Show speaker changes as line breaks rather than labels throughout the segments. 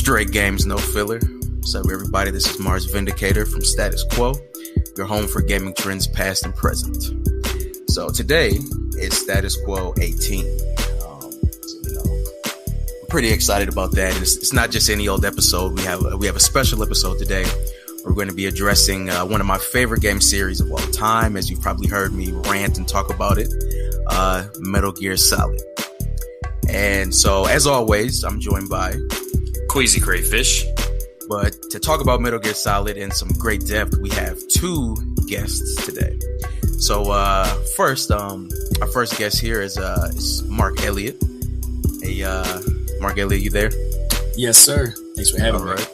Straight games, no filler. What's up, everybody? This is Mars Vindicator from Status Quo, your home for gaming trends past and present. So today is Status Quo 18. I'm pretty excited about that. It's not just any old episode. We have a special episode today. We're going to be addressing one of my favorite game series of all time, as you've probably heard me rant and talk about it, Metal Gear Solid. And so, as always, I'm joined by
Queasy Crayfish.
But to talk about Metal Gear Solid in some great depth, we have two guests today. So first, our first guest here is Mark Elliott. Hey, Mark Elliott, you there?
Yes, sir. Thanks for having me.
All right.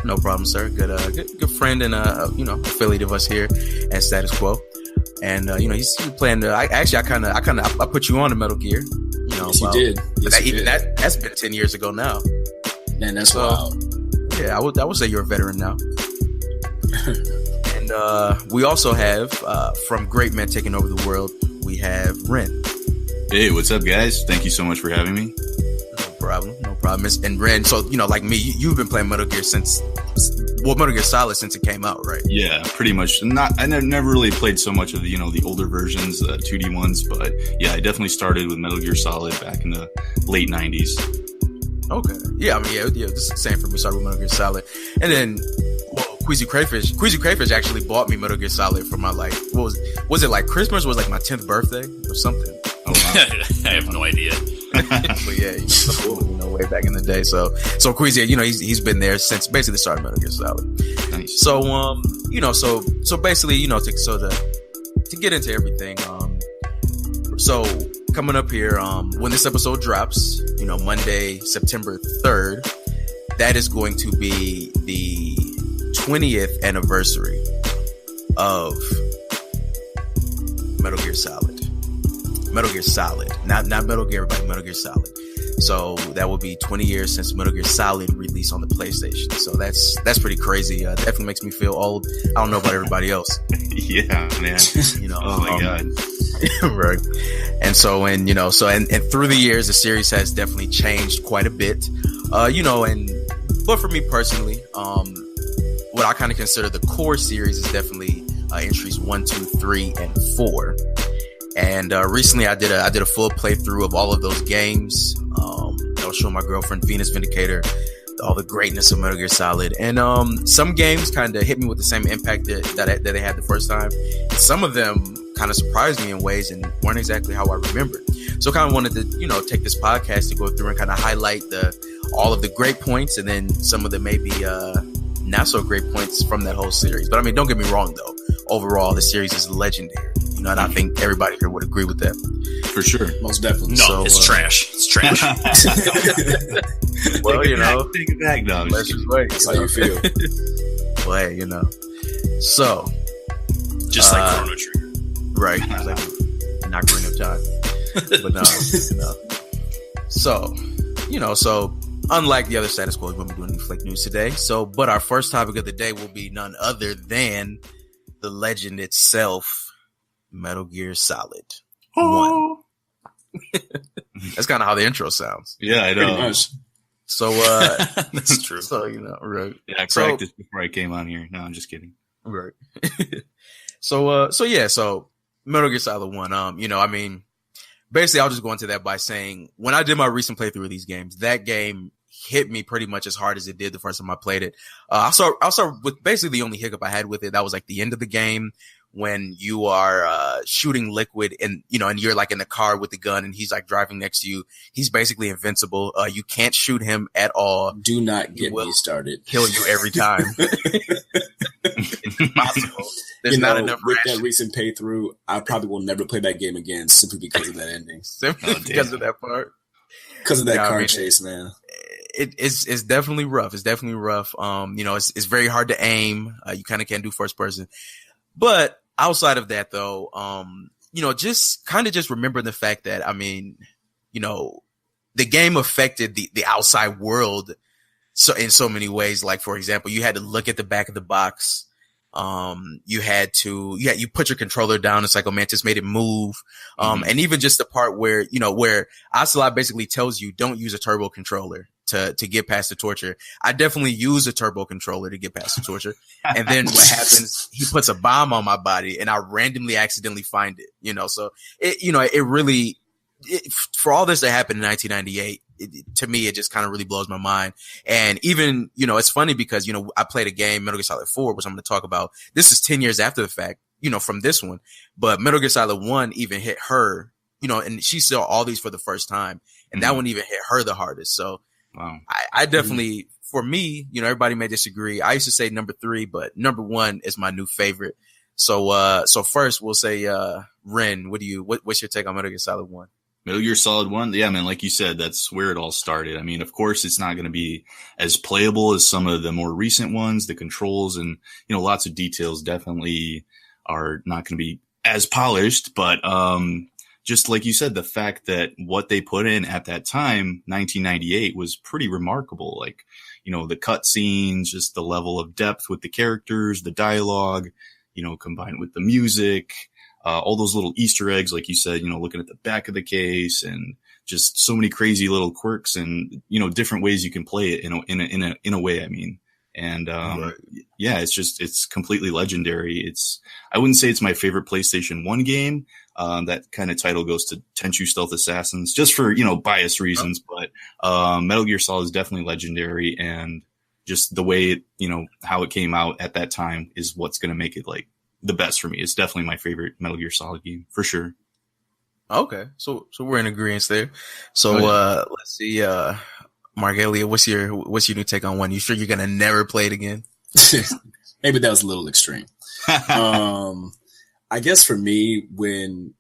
No problem, sir. Good friend and affiliate of us here at Status Quo. And he's playing. I put you on to Metal Gear.
Yes, you did. Yes,
that's been 10 years ago now.
Man, that's wild.
Yeah, I would say you're a veteran now. And we also have from Great Men Taking Over the World, we have Ren.
Hey, what's up, guys? Thank you so much for having me.
No problem. And Ren, so like me, you've been playing Metal Gear Metal Gear Solid since it came out, right?
Yeah, pretty much. I never really played so much of the older versions, the 2D ones, but yeah, I definitely started with Metal Gear Solid back in the late 90s.
Okay. Yeah, this is the same for me. Started with Metal Gear Solid, and then Queasy Crayfish actually bought me Metal Gear Solid for my what was it like Christmas? Or was like my 10th birthday or something?
Oh wow.
I have no idea.
But yeah, way back in the day. So Queasy, he's been there since basically the start of Metal Gear Solid.
Nice.
So so basically, to get into everything, so coming up here, when this episode drops, Monday, September 3rd, that is going to be the 20th anniversary of Metal Gear Solid. Metal Gear Solid, not Metal Gear, but Metal Gear Solid. So that will be 20 years since Metal Gear Solid released on the PlayStation. So that's pretty crazy. Definitely makes me feel old. I don't know about everybody else.
Yeah, man. Oh my god.
Right. And so, and through the years, the series has definitely changed quite a bit. But for me personally, what I kind of consider the core series is definitely entries 1, 2, 3, and 4. And recently, I did a full playthrough of all of those games. I was showing my girlfriend Venus Vindicator all the greatness of Metal Gear Solid, and some games kind of hit me with the same impact that they had the first time. Some of them kind of surprised me in ways and weren't exactly how I remembered. So, kind of wanted to take this podcast to go through and kind of highlight all of the great points, and then some of the maybe not so great points from that whole series. But I mean, don't get me wrong though. Overall, the series is legendary. And I think everybody here would agree with that.
For sure.
Most definitely.
No, it's trash. It's trash.
Well,
take it back now.
That's how you feel.
Well, hey, So.
Just like Chrono Trigger.
Right. Like not Green of Time. But no. So, unlike the other Status Quo, we won't be doing any fake news today. But our first topic of the day will be none other than the legend itself, Metal Gear Solid 1. That's kind of how the intro sounds.
Yeah, I know.
So
that's true.
So right.
Yeah, I practiced before I came on here. No, I'm just kidding.
Right. So Metal Gear Solid 1. Basically I'll just go into that by saying when I did my recent playthrough of these games, that game hit me pretty much as hard as it did the first time I played it. I'll start with basically the only hiccup I had with it. That was like the end of the game when you are shooting Liquid and you're like in the car with the gun and he's like driving next to you. He's basically invincible. You can't shoot him at all.
Do not get me started.
Kill you every time. It's impossible. There's not enough
with
ration.
That recent playthrough, I probably will never play that game again simply because of that ending.
Simply because of that part.
Because of that car chase, man.
It's definitely rough. It's definitely rough. It's very hard to aim. You kind of can't do first person. But outside of that, though, just remember the fact that, the game affected the outside world so in so many ways. Like, for example, you had to look at the back of the box. You put your controller down. It's like, oh man, just made it move. And even just the part where Ocelot basically tells you don't use a turbo controller to get past the torture. I definitely use a turbo controller to get past the torture. And then what happens, he puts a bomb on my body and I randomly accidentally find it, so it really, for all this to happen in 1998, to me, it just kind of really blows my mind. And even, it's funny because, I played a game, Metal Gear Solid 4, which I'm going to talk about. This is 10 years after the fact, from this one, but Metal Gear Solid 1 even hit her, and she saw all these for the first time, and that one even hit her the hardest. So
wow.
I definitely, for me, everybody may disagree. I used to say number 3, but number 1 is my new favorite. So first we'll say, Ren, what's your take on Metal Gear Solid 1?
Metal Gear Solid 1, yeah, man, like you said, that's where it all started. I mean, of course, it's not going to be as playable as some of the more recent ones. The controls and, lots of details definitely are not going to be as polished. But just like you said, the fact that what they put in at that time, 1998, was pretty remarkable. Like, the cutscenes, just the level of depth with the characters, the dialogue, combined with the music. All those little Easter eggs, like you said, looking at the back of the case and just so many crazy little quirks and, different ways you can play it in a way, I mean. And,
right.
Yeah, it's completely legendary. I wouldn't say it's my favorite PlayStation 1 game. That kind of title goes to Tenchu Stealth Assassins just for, bias reasons, but, Metal Gear Solid is definitely legendary, and just the way, how it came out at that time is what's going to make it like the best for me. It's definitely my favorite Metal Gear Solid game for sure.
Okay. So we're in agreement there. So, let's see, Mark Elliott, what's your new take on 1? You sure you're going to never play it again?
Maybe that was a little extreme. I guess for me, when,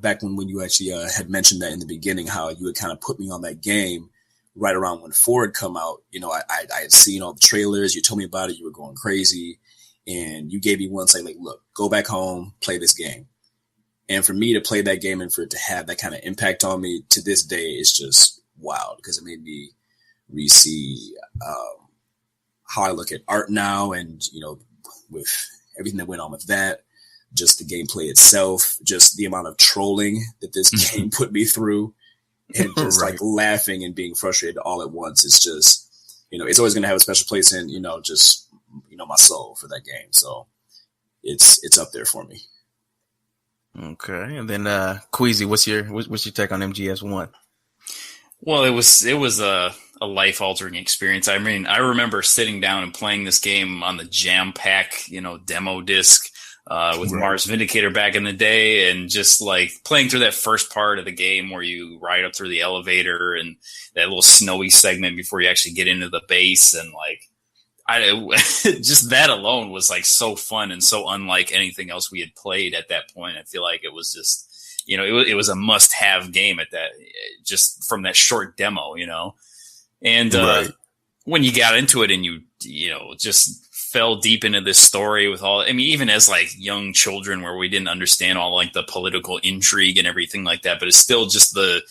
back when you actually had mentioned that in the beginning, how you had kind of put me on that game right around when 4 had come out, I had seen all the trailers. You told me about it. You were going crazy. And you gave me one saying, like, look, go back home, play this game. And for me to play that game and for it to have that kind of impact on me to this day is just wild, because it made me re-see how I look at art now, and, with everything that went on with that, just the gameplay itself, just the amount of trolling that this game put me through, and just
right.
like laughing and being frustrated all at once. It's just, it's always going to have a special place in, just, my soul for that game. So it's up there for me.
Okay. And then, Queasy, what's your take on MGS1?
Well, it was a life altering experience. I mean, I remember sitting down and playing this game on the Jam Pack, demo disc, with
Right.
Mars Vindicator back in the day, and just like playing through that first part of the game where you ride up through the elevator and that little snowy segment before you actually get into the base, and like, just that alone was like so fun and so unlike anything else we had played at that point. I feel like it was just, it was a must-have game at that, just from that short demo, and
Right.
when you got into it and you just fell deep into this story with all, I mean, even as like young children where we didn't understand all like the political intrigue and everything like that, but it's still just the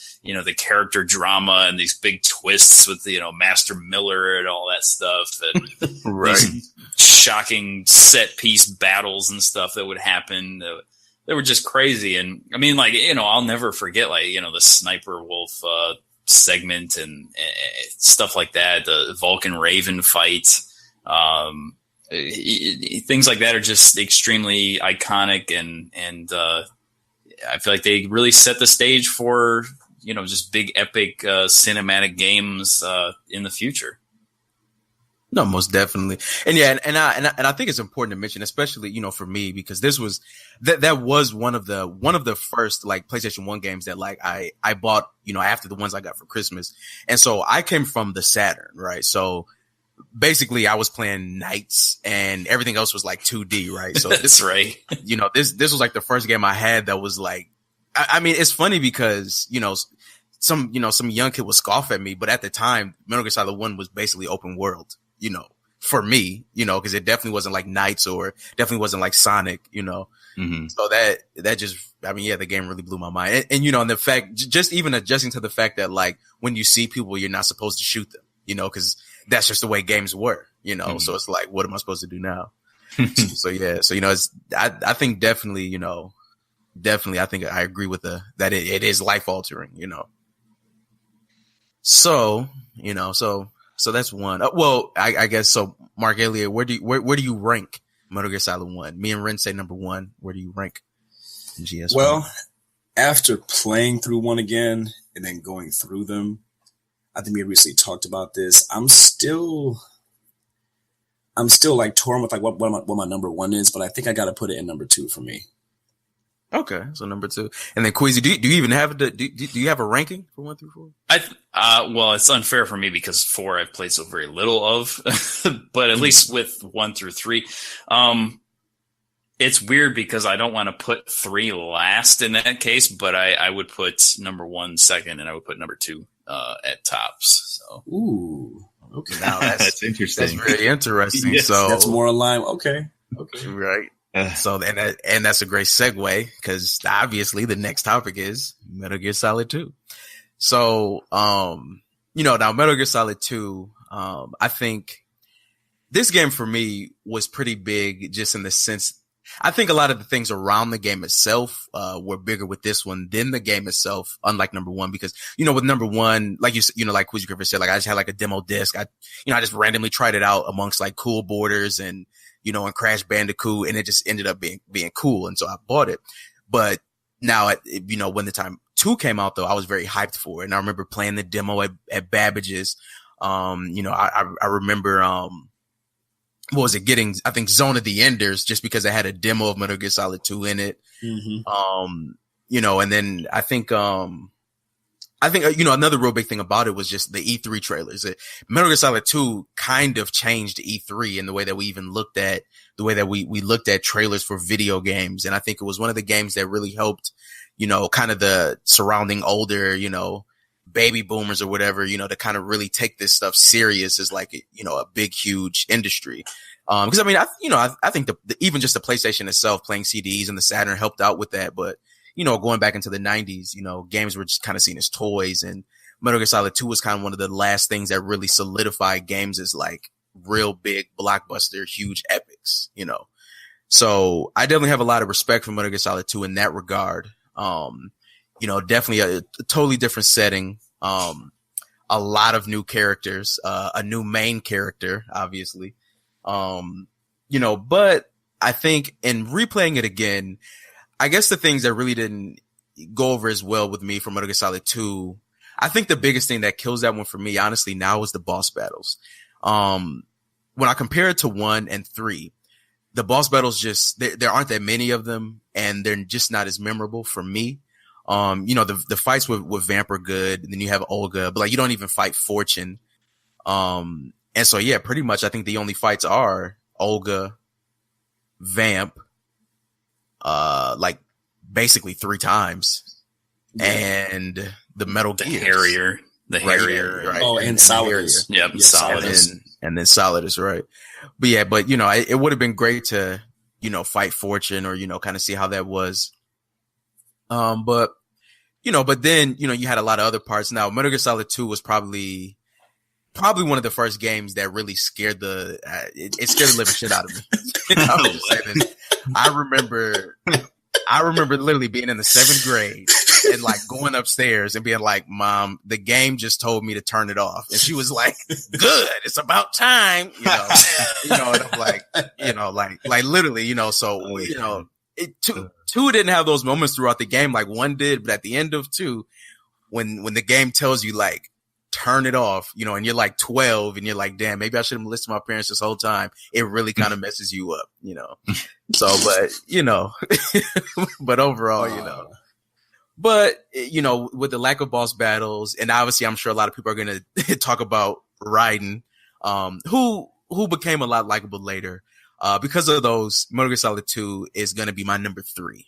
character drama and these big twists with, Master Miller and all that stuff, and
Right.
these shocking set piece battles and stuff that would happen. They were just crazy. And I mean, like, I'll never forget, like, the Sniper Wolf, segment and stuff like that, the Vulcan Raven fight, things like that are just extremely iconic, and I feel like they really set the stage for just big epic cinematic games in the future.
No, most definitely. And yeah, and I think it's important to mention, especially, for me, because this was, that was one of the first like PlayStation 1 games that like I bought, after the ones I got for Christmas. And so I came from the Saturn, right? So basically I was playing Knights and everything else was like 2D, right? So
That's right.
This was like the first game I had that was like, I mean, it's funny because, some young kid would scoff at me, but at the time, Metal Gear Solid 1 was basically open world, for me, because it definitely wasn't like Knights or definitely wasn't like Sonic,
Mm-hmm.
So that just, I mean, yeah, the game really blew my mind. And and the fact, just even adjusting to the fact that like when you see people, you're not supposed to shoot them, because that's just the way games were,
Mm-hmm.
So it's like, what am I supposed to do now? So yeah, so, it's, I think definitely, I think I agree with that it is life altering, So, so that's one. Well, I guess so. Mark Elliott, where do you rank Metal Gear Solid 1? Me and Ren say number 1. Where do you rank GS1?
Well, after playing through one again and then going through them, I think we recently talked about this. I'm still like torn with like what my number 1 is, but I think I got to put it in number 2 for me.
Okay, so number 2, and then Queasy, do you even have do you have a ranking for 1 through 4?
Well, it's unfair for me because 4 I've played so very little of, but at least with 1 through 3, it's weird because I don't want to put 3 last in that case, but I would put number 1 second, and I would put number 2 at tops. So,
ooh, okay,
now
that's interesting.
That's very interesting.
Yes,
so
that's more aligned. Okay,
right. So and that's a great segue because obviously the next topic is Metal Gear Solid 2. So now Metal Gear Solid 2, I think this game for me was pretty big just in the sense I think a lot of the things around the game itself were bigger with this one than the game itself, unlike number 1, because with number 1, like like Quizzy Griffith said, like I just had like a demo disc. I just randomly tried it out amongst like Cool Borders and and Crash Bandicoot, and it just ended up being cool. And so I bought it. But now, when the time 2 came out, though, I was very hyped for it. And I remember playing the demo at Babbage's. I remember, what was it, getting, I think, Zone of the Enders, just because I had a demo of Metal Gear Solid 2 in it.
Mm-hmm.
And then I think another real big thing about it was just the E3 trailers. Metal Gear Solid 2 kind of changed E3 in the way that we even looked at we looked at trailers for video games. And I think it was one of the games that really helped, kind of the surrounding older, baby boomers or whatever, to kind of really take this stuff serious as like, a big, huge industry. Cause I mean, I think even just the PlayStation itself playing CDs and the Saturn helped out with that. But, going back into the 90s, games were just kind of seen as toys, and Metal Gear Solid 2 was kind of one of the last things that really solidified games as like real big blockbuster, huge epics, So I definitely have a lot of respect for Metal Gear Solid 2 in that regard. Definitely a totally different setting. A lot of new characters, a new main character, obviously. But I think in replaying it again, I guess the things that really didn't go over as well with me from Metal Gear Solid 2, I think the biggest thing that kills that one for me, honestly, now is the boss battles. When I compare it to 1 and 3, the boss battles just, there aren't that many of them, and they're just not as memorable for me. The fights with Vamp are good, and then you have Olga, but like you don't even fight Fortune. And so, yeah, pretty much I think the only fights are Olga, Vamp, like basically 3 times, and the Metal Gear,
the Harrier,
right?
Oh, and Solidus.
Yep, Solidus,
and then Solidus, right? But yeah, it would have been great to fight Fortune or kind of see how that was. But then you had a lot of other parts. Now, Metal Gear Solid 2 was probably one of the first games that really scared it scared the living shit out of me. I remember literally being in the 7th grade and like going upstairs and being like, "Mom, the game just told me to turn it off," and she was like, "Good, it's about time," and I'm like, like literally, so two didn't have those moments throughout the game like 1 did, but at the end of 2, when the game tells you like turn it off, and you're like 12 and you're like, damn, maybe I should have listened to my parents this whole time. It really kind of messes you up, So, but, but overall, but, with the lack of boss battles, and obviously I'm sure a lot of people are going to talk about Raiden, who became a lot likable later. Because of those, Metal Gear Solid 2 is going to be my number 3.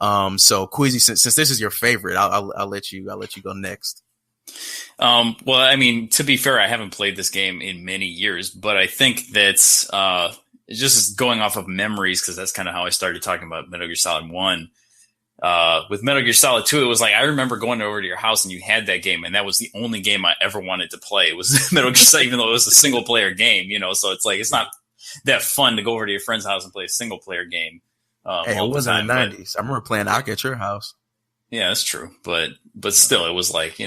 So Quizzy, since this is your favorite, I'll let you go next.
Well, I mean, to be fair, I haven't played this game in many years, but I think that's just going off of memories, because that's kind of how I started talking about Metal Gear Solid 1. With Metal Gear Solid 2, it was like I remember going over to your house and you had that game, and that was the only game I ever wanted to play was Metal Gear Solid, even though it was a single player game, so it's like it's not that fun to go over to your friend's house and play a single player game.
Hey, it wasn't the 90s. I remember playing Ark at your house.
Yeah, that's true. But still, it was like,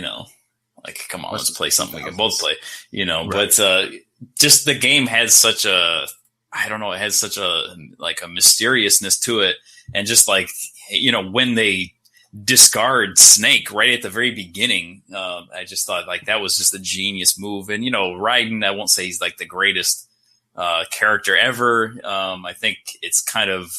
Like, come on, let's play something we can both play, you know. Right. But just the game has such a, I don't know, it has such a like a mysteriousness to it, and just like, you know, when they discard Snake right at the very beginning, I just thought like that was just a genius move. And you know, Raiden, I won't say he's like the greatest character ever. I think it's kind of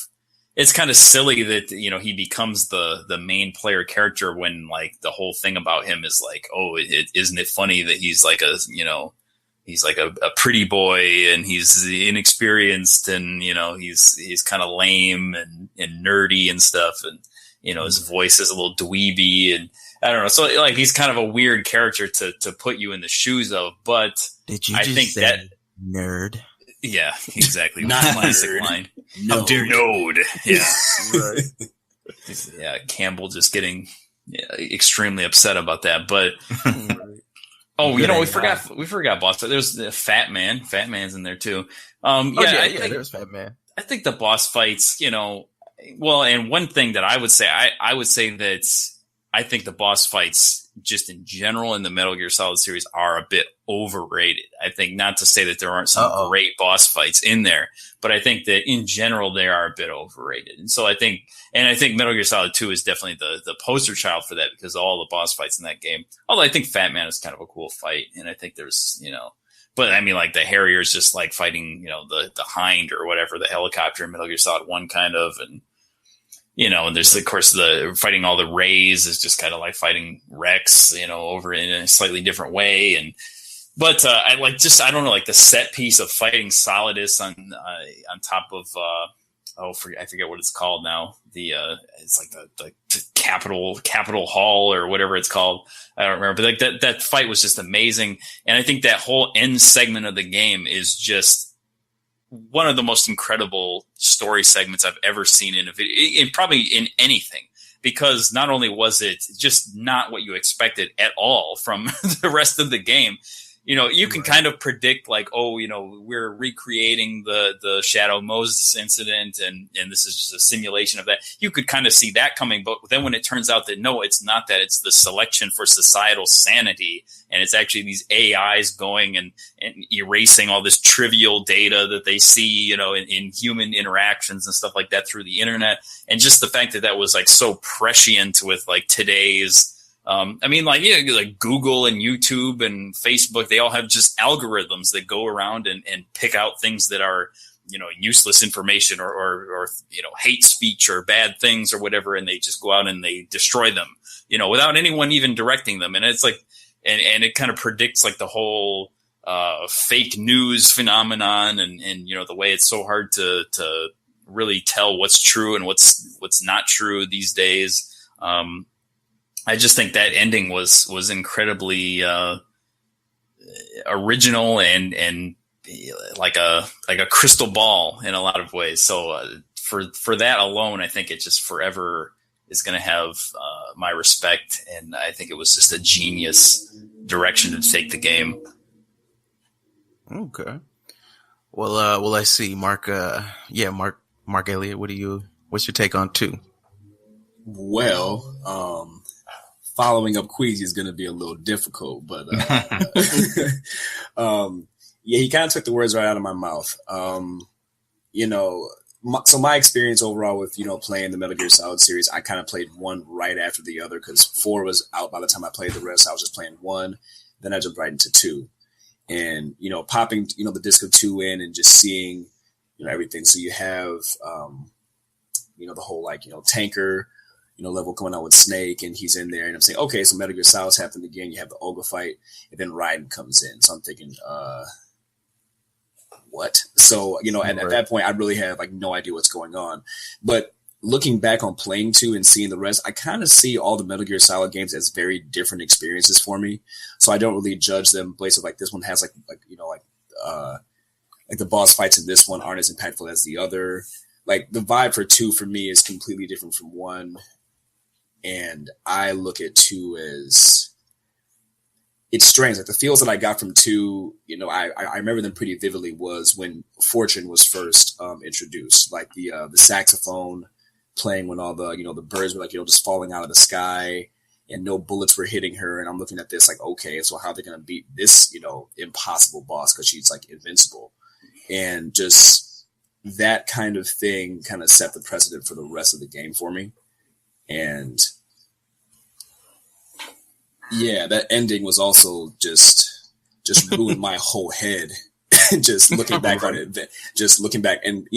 silly that, you know, he becomes the main player character when like the whole thing about him is like, oh, isn't it funny that he's like a, you know, he's like a pretty boy and he's inexperienced and, you know, he's kind of lame and nerdy and stuff. And, you know, his voice is a little dweeby and I don't know. So like, he's kind of a weird character to put you in the shoes of, but
did you just say that nerd?
Yeah, exactly. Not classic line.
How dare
Node. Yeah.
Right.
Yeah. Campbell just getting extremely upset about that. But oh, you know, we forgot boss. There's the Fat Man. Fat Man's in there too.
There's Fat Man.
I think the boss fights, you know, well, and one thing that I would say, I would say that I think the boss fights just in general in the Metal Gear Solid series are a bit overrated. I think, not to say that there aren't some great boss fights in there, but I think that in general they are a bit overrated. And so I think Metal Gear Solid 2 is definitely the poster child for that, because all the boss fights in that game, although I think Fat Man is kind of a cool fight. And I think there's, you know, but I mean, like the Harrier is just like fighting, you know, the Hind or whatever, the helicopter in Metal Gear Solid 1 kind of, and you know, and there's of course the fighting all the Rays is just kind of like fighting Rex, you know, over in a slightly different way. And but I like just, I don't know, like the set piece of fighting Solidus on top of I forget what it's called now. It's like the Capitol Hall or whatever it's called. I don't remember. But like that fight was just amazing, and I think that whole end segment of the game is just one of the most incredible story segments I've ever seen in a video, and probably in anything, because not only was it just not what you expected at all from the rest of the game, you know, you can kind of predict like, oh, you know, we're recreating the Shadow Moses incident and this is just a simulation of that. You could kind of see that coming. But then when it turns out that no, it's not that, it's the selection for societal sanity. And it's actually these AIs going and erasing all this trivial data that they see, you know, in human interactions and stuff like that through the internet. And just the fact that was like so prescient with like today's, I mean, like, yeah, like Google and YouTube and Facebook, they all have just algorithms that go around and pick out things that are, you know, useless information or, you know, hate speech or bad things or whatever. And they just go out and they destroy them, you know, without anyone even directing them. And it's like, and it kind of predicts like the whole, fake news phenomenon and, you know, the way it's so hard to really tell what's true and what's not true these days. I just think that ending was incredibly original and like a crystal ball in a lot of ways. So for that alone, I think it just forever is going to have my respect, and I think it was just a genius direction to take the game.
Okay. Well, I see, Mark. Mark Elliott. What's your take on 2?
Well, following up Queasy is going to be a little difficult, but yeah, he kind of took the words right out of my mouth. You know, so my experience overall with, you know, playing the Metal Gear Solid series, I kind of played 1 right after the other because 4 was out by the time I played the rest. I was just playing 1, then I jumped right into 2, and you know, popping, you know, the disc of 2 in and just seeing, you know, everything. So you have, you know, the whole like, you know, tanker, you know, level coming out with Snake, and he's in there, and I'm saying, okay, so Metal Gear Solid's happened again. You have the Ogre fight, and then Raiden comes in. So I'm thinking, what? So, you know, at that point, I really have like no idea what's going on. But looking back on playing 2 and seeing the rest, I kind of see all the Metal Gear Solid games as very different experiences for me. So I don't really judge them based on like this one has like you know, like the boss fights in this one aren't as impactful as the other. Like the vibe for 2 for me is completely different from 1. And I look at 2 as, it's strange. Like the feels that I got from 2, you know, I remember them pretty vividly was when Fortune was first introduced, like the saxophone playing when all the, you know, the birds were like, you know, just falling out of the sky. and no bullets were hitting her. And I'm looking at this like, okay, so how are they going to beat this, impossible boss? Cause she's like invincible. And just that kind of thing kind of set the precedent for the rest of the game for me. And yeah, that ending was also just ruined my whole head. Just looking back on it, and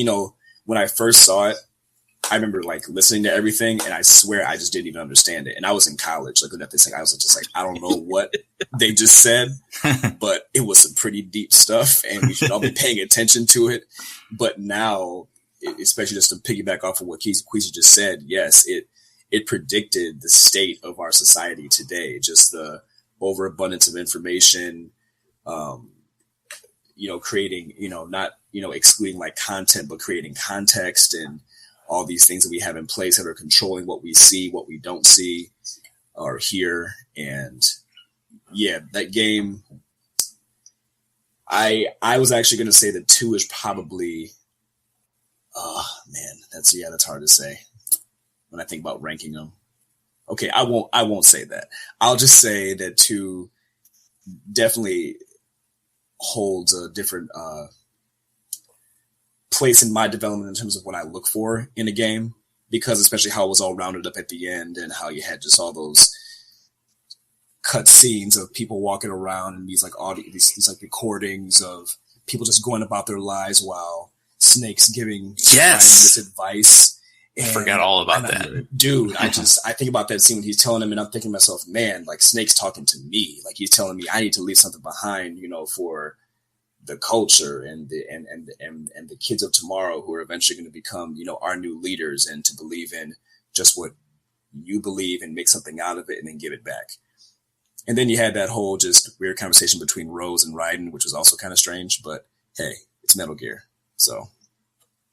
when I first saw it, I remember like listening to everything, and I swear I just didn't even understand it. And I was in college, looking at this thing, I was just like, I don't know what they just said, but it was some pretty deep stuff, and we should all be paying attention to it. But now, especially just to piggyback off of what Queasy just said, yes, it predicted the state of our society today. Just the overabundance of information, creating, not, excluding like content, but creating context and all these things that we have in place that are controlling what we see, what we don't see or hear. And yeah, that game, I was actually going to say that 2 is probably, that's hard to say when I think about ranking them. Okay. I won't say that. I'll just say that 2 definitely holds a different, place in my development in terms of what I look for in a game, because especially how it was all rounded up at the end and how you had just all those cut scenes of people walking around and these like audio, these like recordings of people just going about their lives while Snake's giving this advice.
I forgot all about that.
Dude, I think about that scene when he's telling him, and I'm thinking to myself, man, like Snake's talking to me. Like he's telling me I need to leave something behind, for the culture and the kids of tomorrow who are eventually going to become, our new leaders, and to believe in just what you believe and make something out of it and then give it back. And then you had that whole just weird conversation between Rose and Raiden, which was also kind of strange, but hey, it's Metal Gear. So.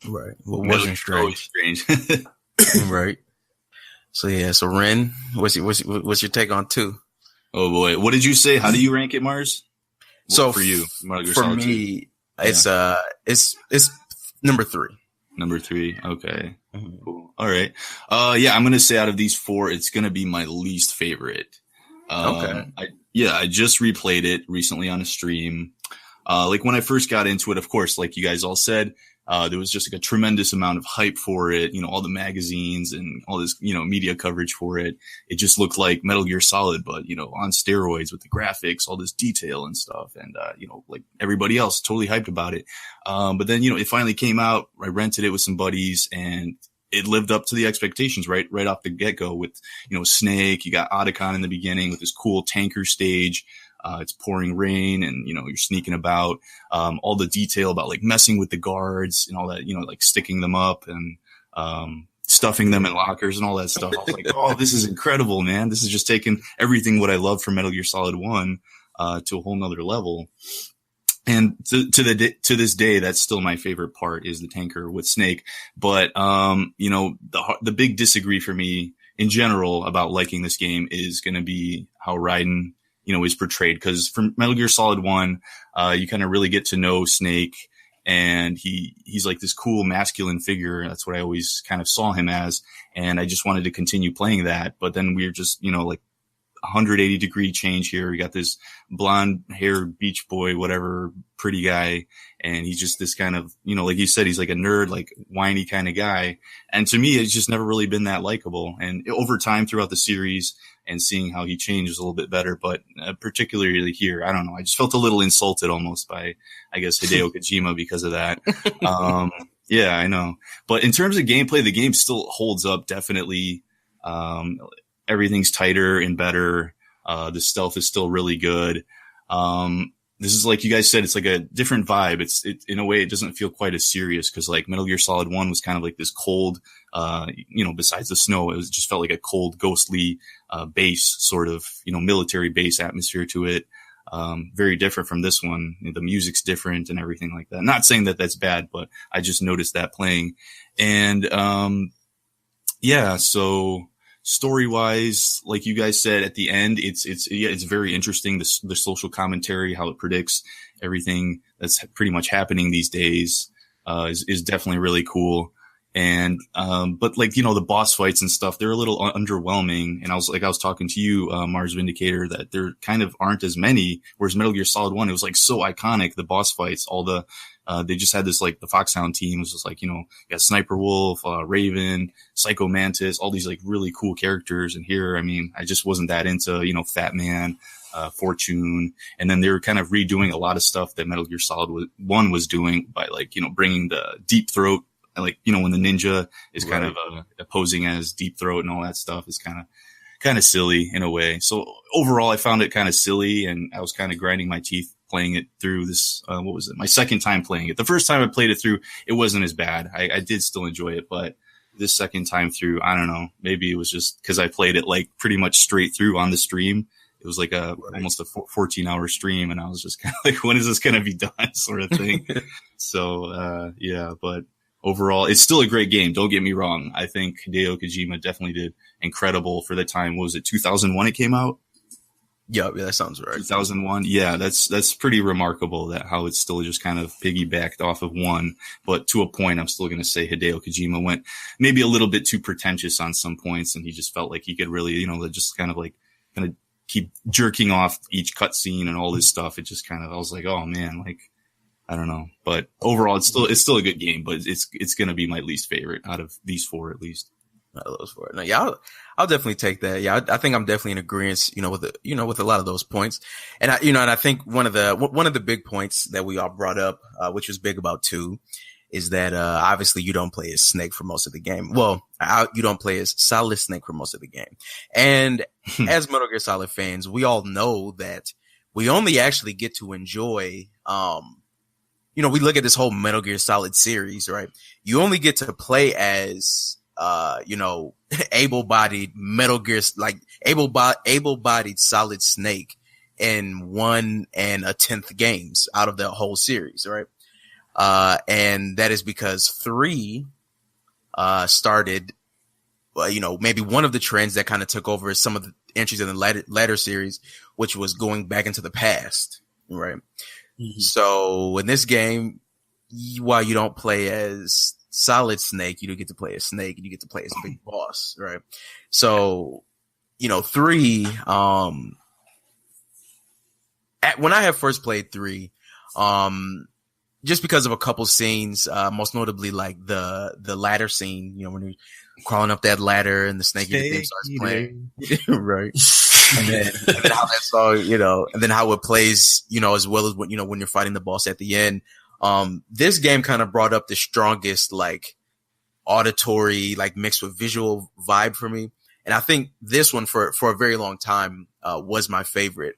Right. Well, wasn't strange. Right. So yeah. So Ren, what's your take on 2?
Oh boy, what did you say? How do you rank it, Mars?
So
for you,
for me, it's number 3.
Number 3. Okay. Mm-hmm. Cool. All right. I'm gonna say out of these 4, it's gonna be my least favorite.
Okay.
I just replayed it recently on a stream. Like when I first got into it, of course, like you guys all said, there was just like a tremendous amount of hype for it, all the magazines and all this, media coverage for it. It just looked like Metal Gear Solid, but, on steroids with the graphics, all this detail and stuff. And, like everybody else totally hyped about it. But then, it finally came out. I rented it with some buddies, and it lived up to the expectations right off the get-go with, Snake. You got Otacon in the beginning with this cool tanker stage. It's pouring rain, and, you're sneaking about, all the detail about like messing with the guards and all that, like sticking them up and, stuffing them in lockers and all that stuff. I was like, oh, this is incredible, man. This is just taking everything what I love from Metal Gear Solid 1, to a whole nother level. And to this day, that's still my favorite part, is the tanker with Snake. But, the big disagree for me in general about liking this game is going to be how Raiden, is portrayed. Cause from Metal Gear Solid 1, you kind of really get to know Snake, and he's like this cool masculine figure. That's what I always kind of saw him as. And I just wanted to continue playing that. But then we're just, like 180 degree change here. We got this blonde haired beach boy, whatever, pretty guy. And he's just this kind of, like you said, he's like a nerd, like whiny kind of guy. And to me, it's just never really been that likable. And over time throughout the series, and seeing how he changes a little bit better, but particularly here, I don't know. I just felt a little insulted almost by, I guess, Hideo Kojima because of that. Yeah, I know. But in terms of gameplay, the game still holds up. Definitely. Everything's tighter and better. The stealth is still really good. This is like you guys said, it's like a different vibe. It's in a way, it doesn't feel quite as serious, because like Metal Gear Solid 1 was kind of like this cold, besides the snow, it just felt like a cold, ghostly, base sort of, military base atmosphere to it. Very different from this one. The music's different and everything like that. Not saying that that's bad, but I just noticed that playing. And, so story wise, like you guys said at the end, it's very interesting. The social commentary, how it predicts everything that's pretty much happening these days, is definitely really cool. And, but like, you know, the boss fights and stuff, they're a little underwhelming. And I was talking to you, Mars Vindicator, that there kind of aren't as many, whereas Metal Gear Solid 1, it was like so iconic, the boss fights, all the, they just had this, like, the Foxhound team was just like, you know, you got Sniper Wolf, Raven, Psycho Mantis, all these like really cool characters. And here, I mean, I just wasn't that into, you know, Fat Man, Fortune. And then they were kind of redoing a lot of stuff that Metal Gear Solid 1 was doing by, like, you know, bringing the Deep Throat, like, you know, when the ninja is kind of posing as Deep Throat and all that stuff is kind of silly in a way. So overall, I found it kind of silly, and I was kind of grinding my teeth playing it through this. What was it? My second time playing it. The first time I played it through, it wasn't as bad. I did still enjoy it, but this second time through, I don't know. Maybe it was just because I played it like pretty much straight through on the stream. It was like almost a 14-hour stream, and I was just kind of like, when is this going to be done, sort of thing. So yeah, but overall, it's still a great game. Don't get me wrong. I think Hideo Kojima definitely did incredible for the time. What was it, 2001 it came out?
Yeah, that sounds right.
2001. Yeah, that's pretty remarkable that how it's still just kind of piggybacked off of one. But to a point, I'm still going to say Hideo Kojima went maybe a little bit too pretentious on some points, and he just felt like he could really, you know, just kind of keep jerking off each cutscene and all this stuff. It just kind of, I was like, oh man, like, I don't know, but overall, it's still a good game, but it's going to be my least favorite out of these four, at least.
Out of those four. No, yeah, I'll definitely take that. Yeah, I think I'm definitely in agreement, with a lot of those points. And I think one of the big points that we all brought up, which was big about 2, is that, obviously you don't play as Snake for most of the game. Well, you don't play as Solid Snake for most of the game. And as Metal Gear Solid fans, we all know that we only actually get to enjoy, we look at this whole Metal Gear Solid series, right? You only get to play as, able-bodied Metal Gear, like able-bodied Solid Snake in 1 1/10 games out of the whole series, right? And that is because 3, started, maybe one of the trends that kind of took over some of the entries in the latter series, which was going back into the past, right? Mm-hmm. So in this game, while you don't play as Solid Snake, you do get to play as Snake, and you get to play as Big Boss, right? So, 3, when I had first played 3, just because of a couple scenes, most notably like the ladder scene, when you're crawling up that ladder and the snake theme starts playing, right? And then how that song, and then how it plays, as well as when you're fighting the boss at the end. This game kind of brought up the strongest, like, auditory, like, mixed with visual vibe for me. And I think this one for a very long time, was my favorite.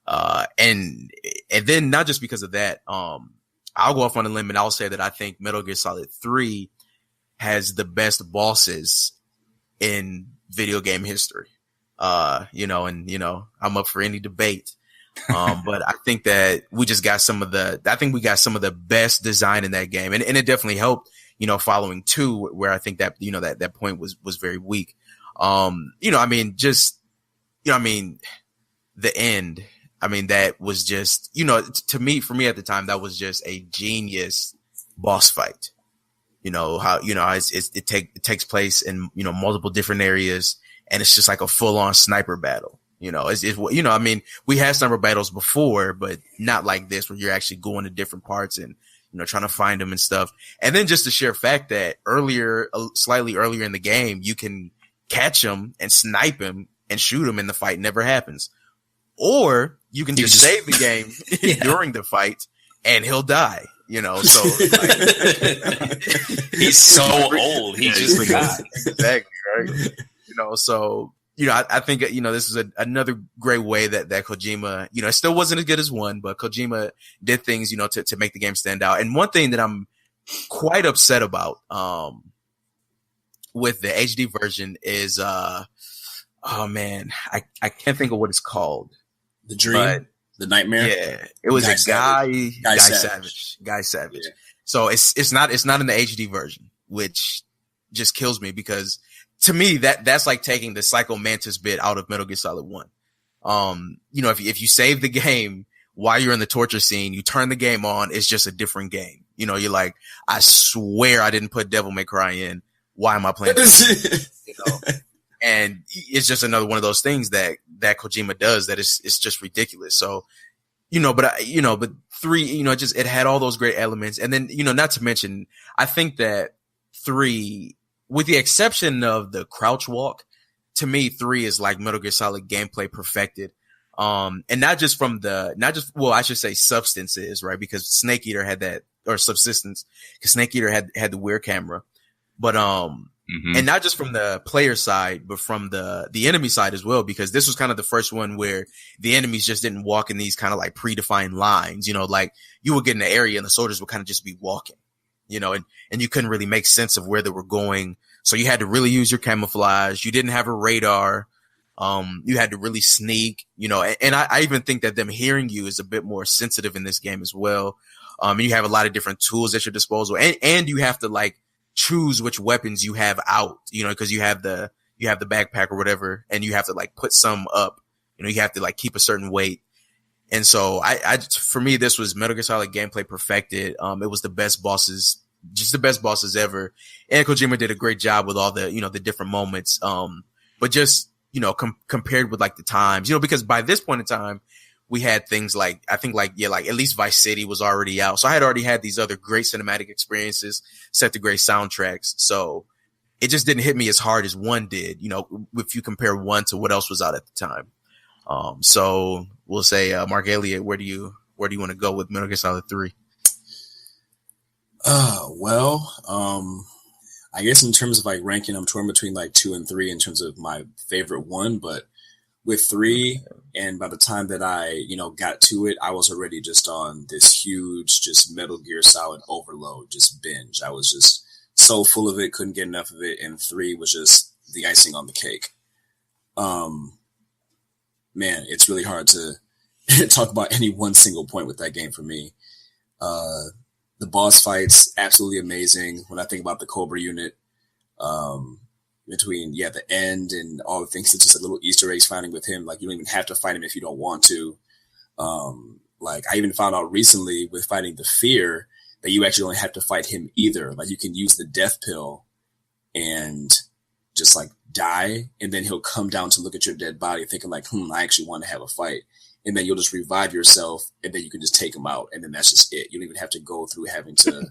And then not just because of that, I'll go off on a limb and I'll say that I think Metal Gear Solid 3 has the best bosses in video game history. I'm up for any debate. But I think that we got some of the best design in that game. And it definitely helped, following 2, where I think that, that point was very weak. The end, that was just, for me at the time, that was just a genius boss fight. It takes place in, multiple different areas, and it's just like a full on sniper battle. We had sniper battles before, but not like this, where you're actually going to different parts and, trying to find them and stuff. And then just the sheer fact that slightly earlier in the game, you can catch him and snipe him and shoot him and the fight never happens. Or you can just save the game during the fight and he'll die, so.
He's so old. He just forgot.
Exactly, right? So. I think, this is another great way that Kojima, it still wasn't as good as 1, but Kojima did things, to make the game stand out. And one thing that I'm quite upset about, with the HD version is, oh man, I can't think of what it's called.
The Dream? The Nightmare?
Yeah. It was Guy Savage. Yeah. So it's not in the HD version, which just kills me because, to me, that's like taking the Psycho Mantis bit out of Metal Gear Solid 1. If you save the game while you're in the torture scene, you turn the game on, it's just a different game. You know, you're like, I swear I didn't put Devil May Cry in. Why am I playing this? You know? And it's just another one of those things that Kojima does that it's just ridiculous. So, but 3, it had all those great elements. And then, not to mention, I think that 3, with the exception of the crouch walk, to me, 3 is like Metal Gear Solid gameplay perfected. And not just I should say substances, right? Because Snake Eater had that, or subsistence, because Snake Eater had the weird camera, but, and not just from the player side, but from the enemy side as well, because this was kind of the first one where the enemies just didn't walk in these kind of like predefined lines, like you would get in the area and the soldiers would kind of just be walking, and you couldn't really make sense of where they were going. So you had to really use your camouflage. You didn't have a radar. You had to really sneak, and I even think that them hearing you is a bit more sensitive in this game as well. You have a lot of different tools at your disposal, and you have to like choose which weapons you have out, because you have the backpack or whatever, and you have to like put some up, you have to like keep a certain weight. And so for me, this was Metal Gear Solid gameplay perfected. It was the best bosses, just the best bosses ever. And Kojima did a great job with all the, the different moments. But just, compared with like the times, because by this point in time, we had things like, I think like at least Vice City was already out. So I had already had these other great cinematic experiences, set to great soundtracks. So it just didn't hit me as hard as 1 did, if you compare 1 to what else was out at the time. So we'll say, Mark Elliott, where do you want to go with Metal Gear Solid 3?
I guess in terms of like ranking, I'm torn between like 2 and 3 in terms of my favorite one, but with 3, and by the time that I, got to it, I was already just on this huge, just Metal Gear Solid overload, just binge. I was just so full of it, couldn't get enough of it, and 3 was just the icing on the cake. Man, it's really hard to talk about any one single point with that game for me. The boss fights, absolutely amazing. When I think about the Cobra unit, between the end and all the things, it's just a little Easter eggs finding with him. Like you don't even have to fight him if you don't want to. Like I even found out recently with fighting the Fear that you actually don't have to fight him either. Like you can use the death pill and just like die, and then he'll come down to look at your dead body thinking like, I actually want to have a fight. And then you'll just revive yourself, and then you can just take him out, and then that's just it. You don't even have to go through having to.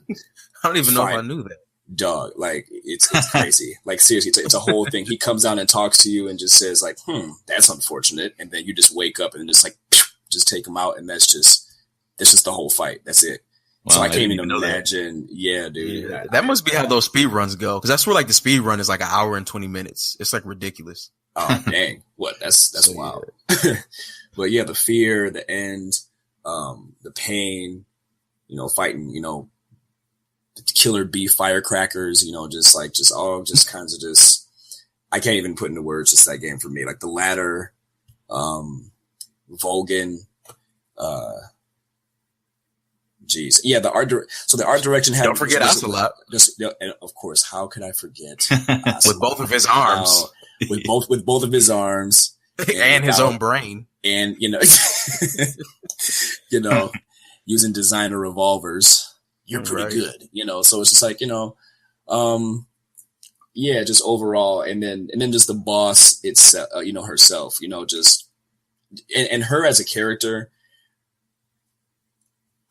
I don't even know if I knew that.
Dog, like it's crazy. Like seriously, it's a whole thing. He comes down and talks to you and just says like, that's unfortunate. And then you just wake up and just like, just take him out. And that's just the whole fight. That's it. Wow, so I can't even imagine. Yeah, dude.
Yeah, that must be how those speed runs go. Cause that's where like the speed run is like an hour and 20 minutes. It's like ridiculous.
Oh, dang. What? That's wild. Yeah. But yeah, the Fear, the end, the pain, fighting, the killer bee firecrackers, just kinds of just, I can't even put into words just that game for me. Like the ladder, Volgan, geez. Yeah, the art direction had.
Don't forget Ocelot.
And of course, how could I forget?
With both of his arms.
With both of his arms.
And his own brain.
And, using designer revolvers. You're pretty good, so it's just like, just overall. And then just the boss itself, herself, just, and her as a character,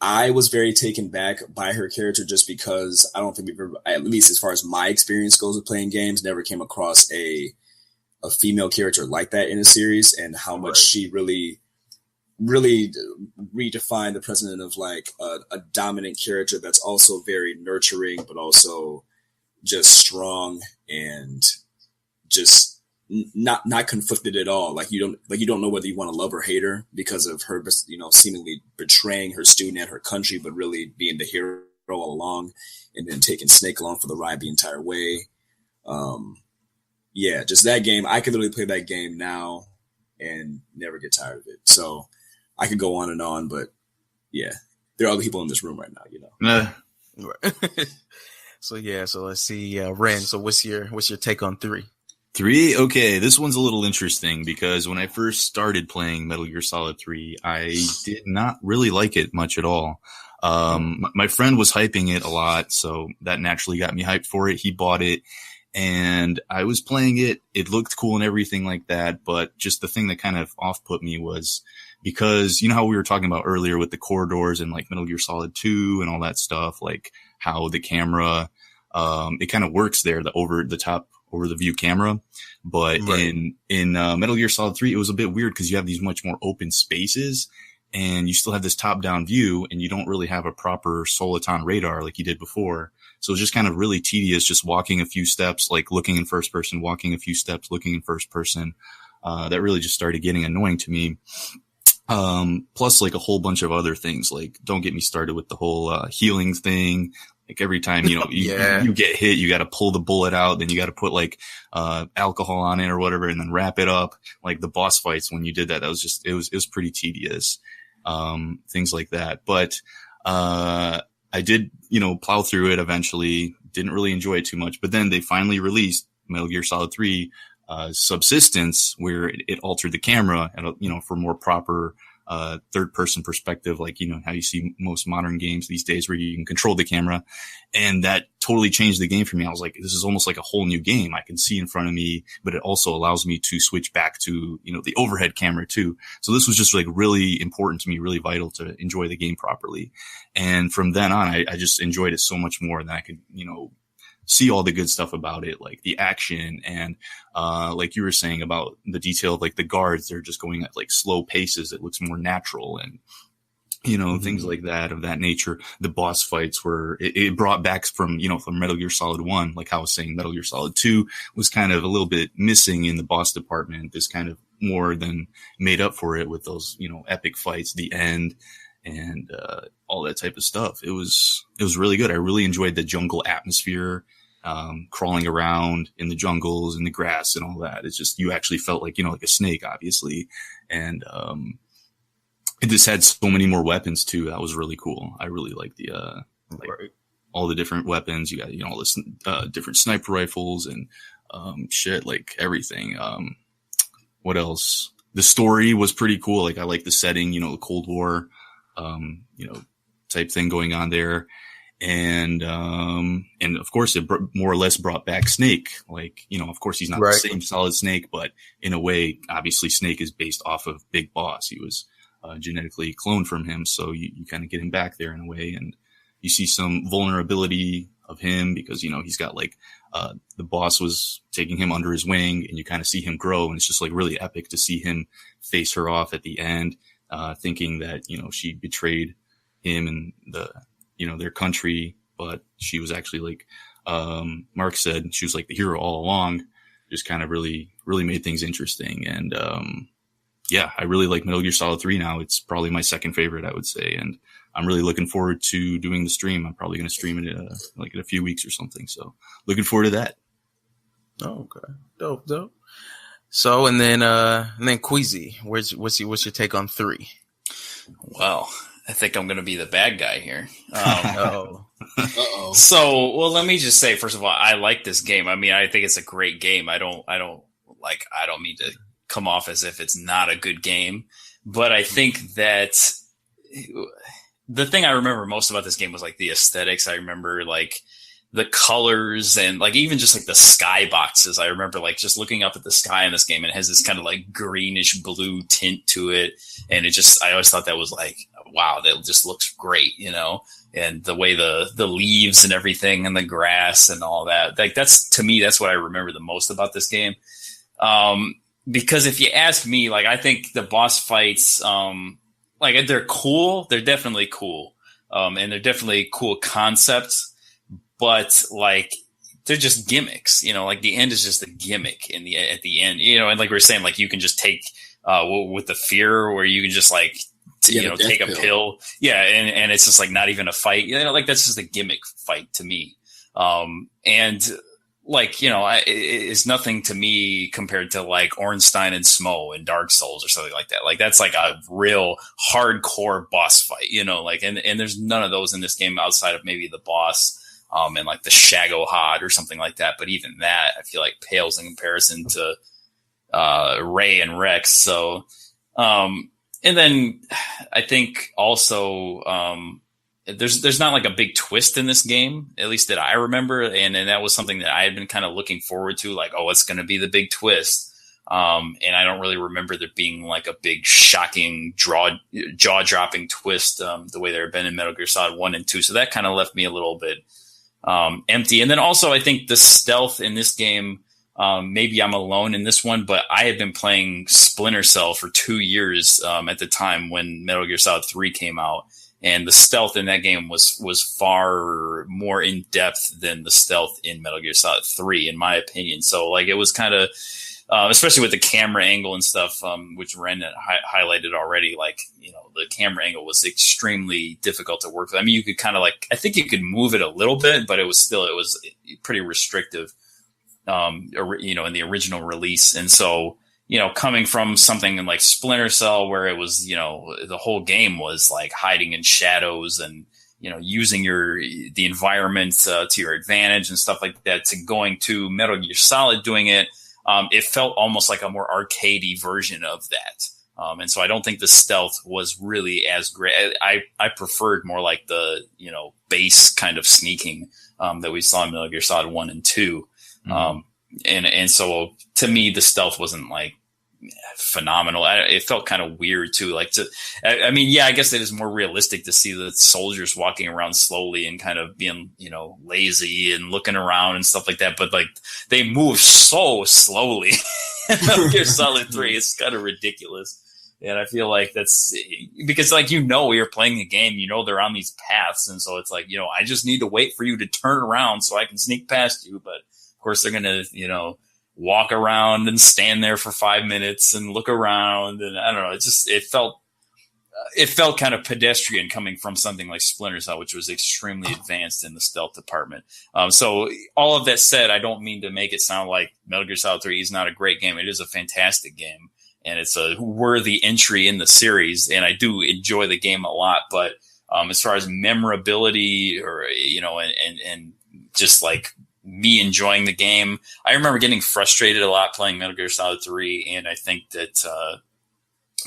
I was very taken back by her character just because I don't think we've ever, at least as far as my experience goes with playing games, never came across a female character like that in a series, and how much she really redefined the precedent of like a dominant character that's also very nurturing, but also just strong and just not conflicted at all. Like you don't know whether you want to love or hate her because of her, seemingly betraying her student and her country, but really being the hero all along, and then taking Snake along for the ride the entire way. Just that game. I could literally play that game now and never get tired of it. So I could go on, but yeah, there are other people in this room right now,
So let's see, Ren. So what's your take on 3?
3? Okay, this one's a little interesting because when I first started playing Metal Gear Solid 3, I did not really like it much at all. My friend was hyping it a lot, so that naturally got me hyped for it. He bought it, and I was playing it. It looked cool and everything like that, but just the thing that kind of off-put me was because you know how we were talking about earlier with the corridors and like Metal Gear Solid 2 and all that stuff, like how the camera, it kind of works there, the over the view camera. But right. in Metal Gear Solid 3, it was a bit weird because you have these much more open spaces and you still have this top down view and you don't really have a proper Soliton radar like you did before. So it's just kind of really tedious, just walking a few steps, like looking in first person, walking a few steps, looking in first person. That really just started getting annoying to me. Plus like a whole bunch of other things, like don't get me started with the whole, healing thing. Like every time, you get hit, you got to pull the bullet out, then you got to put like, alcohol on it or whatever, and then wrap it up. Like the boss fights, when you did that, was just, it was pretty tedious. Things like that. But, I did, plow through it eventually, didn't really enjoy it too much, but then they finally released Metal Gear Solid 3, Subsistence, where it altered the camera and, for more proper, third person perspective, like, how you see most modern games these days where you can control the camera. And that totally changed the game for me. I was like, this is almost like a whole new game. I can see in front of me, but it also allows me to switch back to, the overhead camera too. So this was just like really important to me, really vital to enjoy the game properly. And from then on, I just enjoyed it so much more than I could, see all the good stuff about it, like the action and, like you were saying about the detail of like the guards, they're just going at like slow paces. It looks more natural and, things like that of that nature. The boss fights were, it brought back from Metal Gear Solid 1, like how I was saying Metal Gear Solid 2 was kind of a little bit missing in the boss department. This kind of more than made up for it with those, epic fights, the end, and all that type of stuff. It was really good. I really enjoyed the jungle atmosphere, crawling around in the jungles and the grass and all that. It's just, you actually felt like, like a snake, obviously. And it just had so many more weapons too. That was really cool. I really liked the all the different weapons. You got, all this different sniper rifles and shit, like everything. What else? The story was pretty cool. Like I like the setting, the Cold War, type thing going on there. And of course it more or less brought back Snake. Like, of course he's not the same Solid Snake, but in a way, obviously Snake is based off of Big Boss. He was genetically cloned from him. So you kind of get him back there in a way. And you see some vulnerability of him because, he's got like, the boss was taking him under his wing and you kind of see him grow. And it's just like really epic to see him face her off at the end, thinking that, she betrayed him and their country, but she was actually like, Mark said, she was like the hero all along. Just kind of really, really made things interesting. And, I really like Metal Gear Solid 3 now. It's probably my second favorite, I would say. And I'm really looking forward to doing the stream. I'm probably going to stream it in a few weeks or something. So looking forward to that.
Oh, okay. Dope. So, and then Queasy, what's your take on 3?
Well, I think I'm going to be the bad guy here.
Uh-oh.
So, well, let me just say, first of all, I like this game. I mean, I think it's a great game. I don't mean to come off as if it's not a good game, but I think that the thing I remember most about this game was like the aesthetics. I remember like the colors and like even just like the sky boxes. I remember like just looking up at the sky in this game and it has this kind of like greenish blue tint to it. And I always thought that was like, wow, that just looks great, and the way the leaves and everything and the grass and all that, like to me, that's what I remember the most about this game. Because if you ask me, like, I think the boss fights, like they're cool. They're definitely cool. And they're definitely cool concepts, but like, they're just gimmicks, like the end is just a gimmick at the end, and like we were saying, like you can just take, with the fear where you can just like, take a pill. Yeah. And it's just like not even a fight, like that's just a gimmick fight to me. And like, it's nothing to me compared to like Ornstein and Smo and Dark Souls or something like that. Like that's like a real hardcore boss fight, like, and there's none of those in this game outside of maybe the boss, and like the Shagohod or something like that. But even that, I feel like pales in comparison to, Ray and Rex. So, and then I think also, there's not like a big twist in this game, at least that I remember. And that was something that I had been kind of looking forward to, like, oh, it's going to be the big twist. And I don't really remember there being like a big shocking jaw dropping twist, the way there had been in Metal Gear Solid 1 and 2. So that kind of left me a little bit, empty. And then also I think the stealth in this game, maybe I'm alone in this one, but I had been playing Splinter Cell for 2 years, at the time when Metal Gear Solid 3 came out. And the stealth in that game was far more in depth than the stealth in Metal Gear Solid 3, in my opinion. So like, it was kind of, especially with the camera angle and stuff, which Ren highlighted already, like, the camera angle was extremely difficult to work with. I mean, you could kind of like, I think you could move it a little bit, but it was pretty restrictive, in the original release. And so, coming from something like Splinter Cell, where it was, the whole game was like hiding in shadows and, using the environment to your advantage and stuff like that, to going to Metal Gear Solid doing it, it felt almost like a more arcadey version of that. And so I don't think the stealth was really as great. I preferred more like the, base kind of sneaking, that we saw in Metal Gear Solid 1 and 2. Mm-hmm. And so to me, the stealth wasn't like phenomenal. It felt kind of weird too. Like I guess it is more realistic to see the soldiers walking around slowly and kind of being, lazy and looking around and stuff like that. But like, they move so slowly. Metal Gear Solid 3, it's kind of ridiculous. And I feel like that's because, like, you're playing the game, they're on these paths. And so it's like, I just need to wait for you to turn around so I can sneak past you. But of course they're going to, walk around and stand there for 5 minutes and look around. And I don't know. It felt kind of pedestrian coming from something like Splinter Cell, which was extremely advanced in the stealth department. So all of that said, I don't mean to make it sound like Metal Gear Solid 3 is not a great game. It is a fantastic game, and it's a worthy entry in the series. And I do enjoy the game a lot, but as far as memorability or, and just like me enjoying the game, I remember getting frustrated a lot playing Metal Gear Solid 3. And I think that,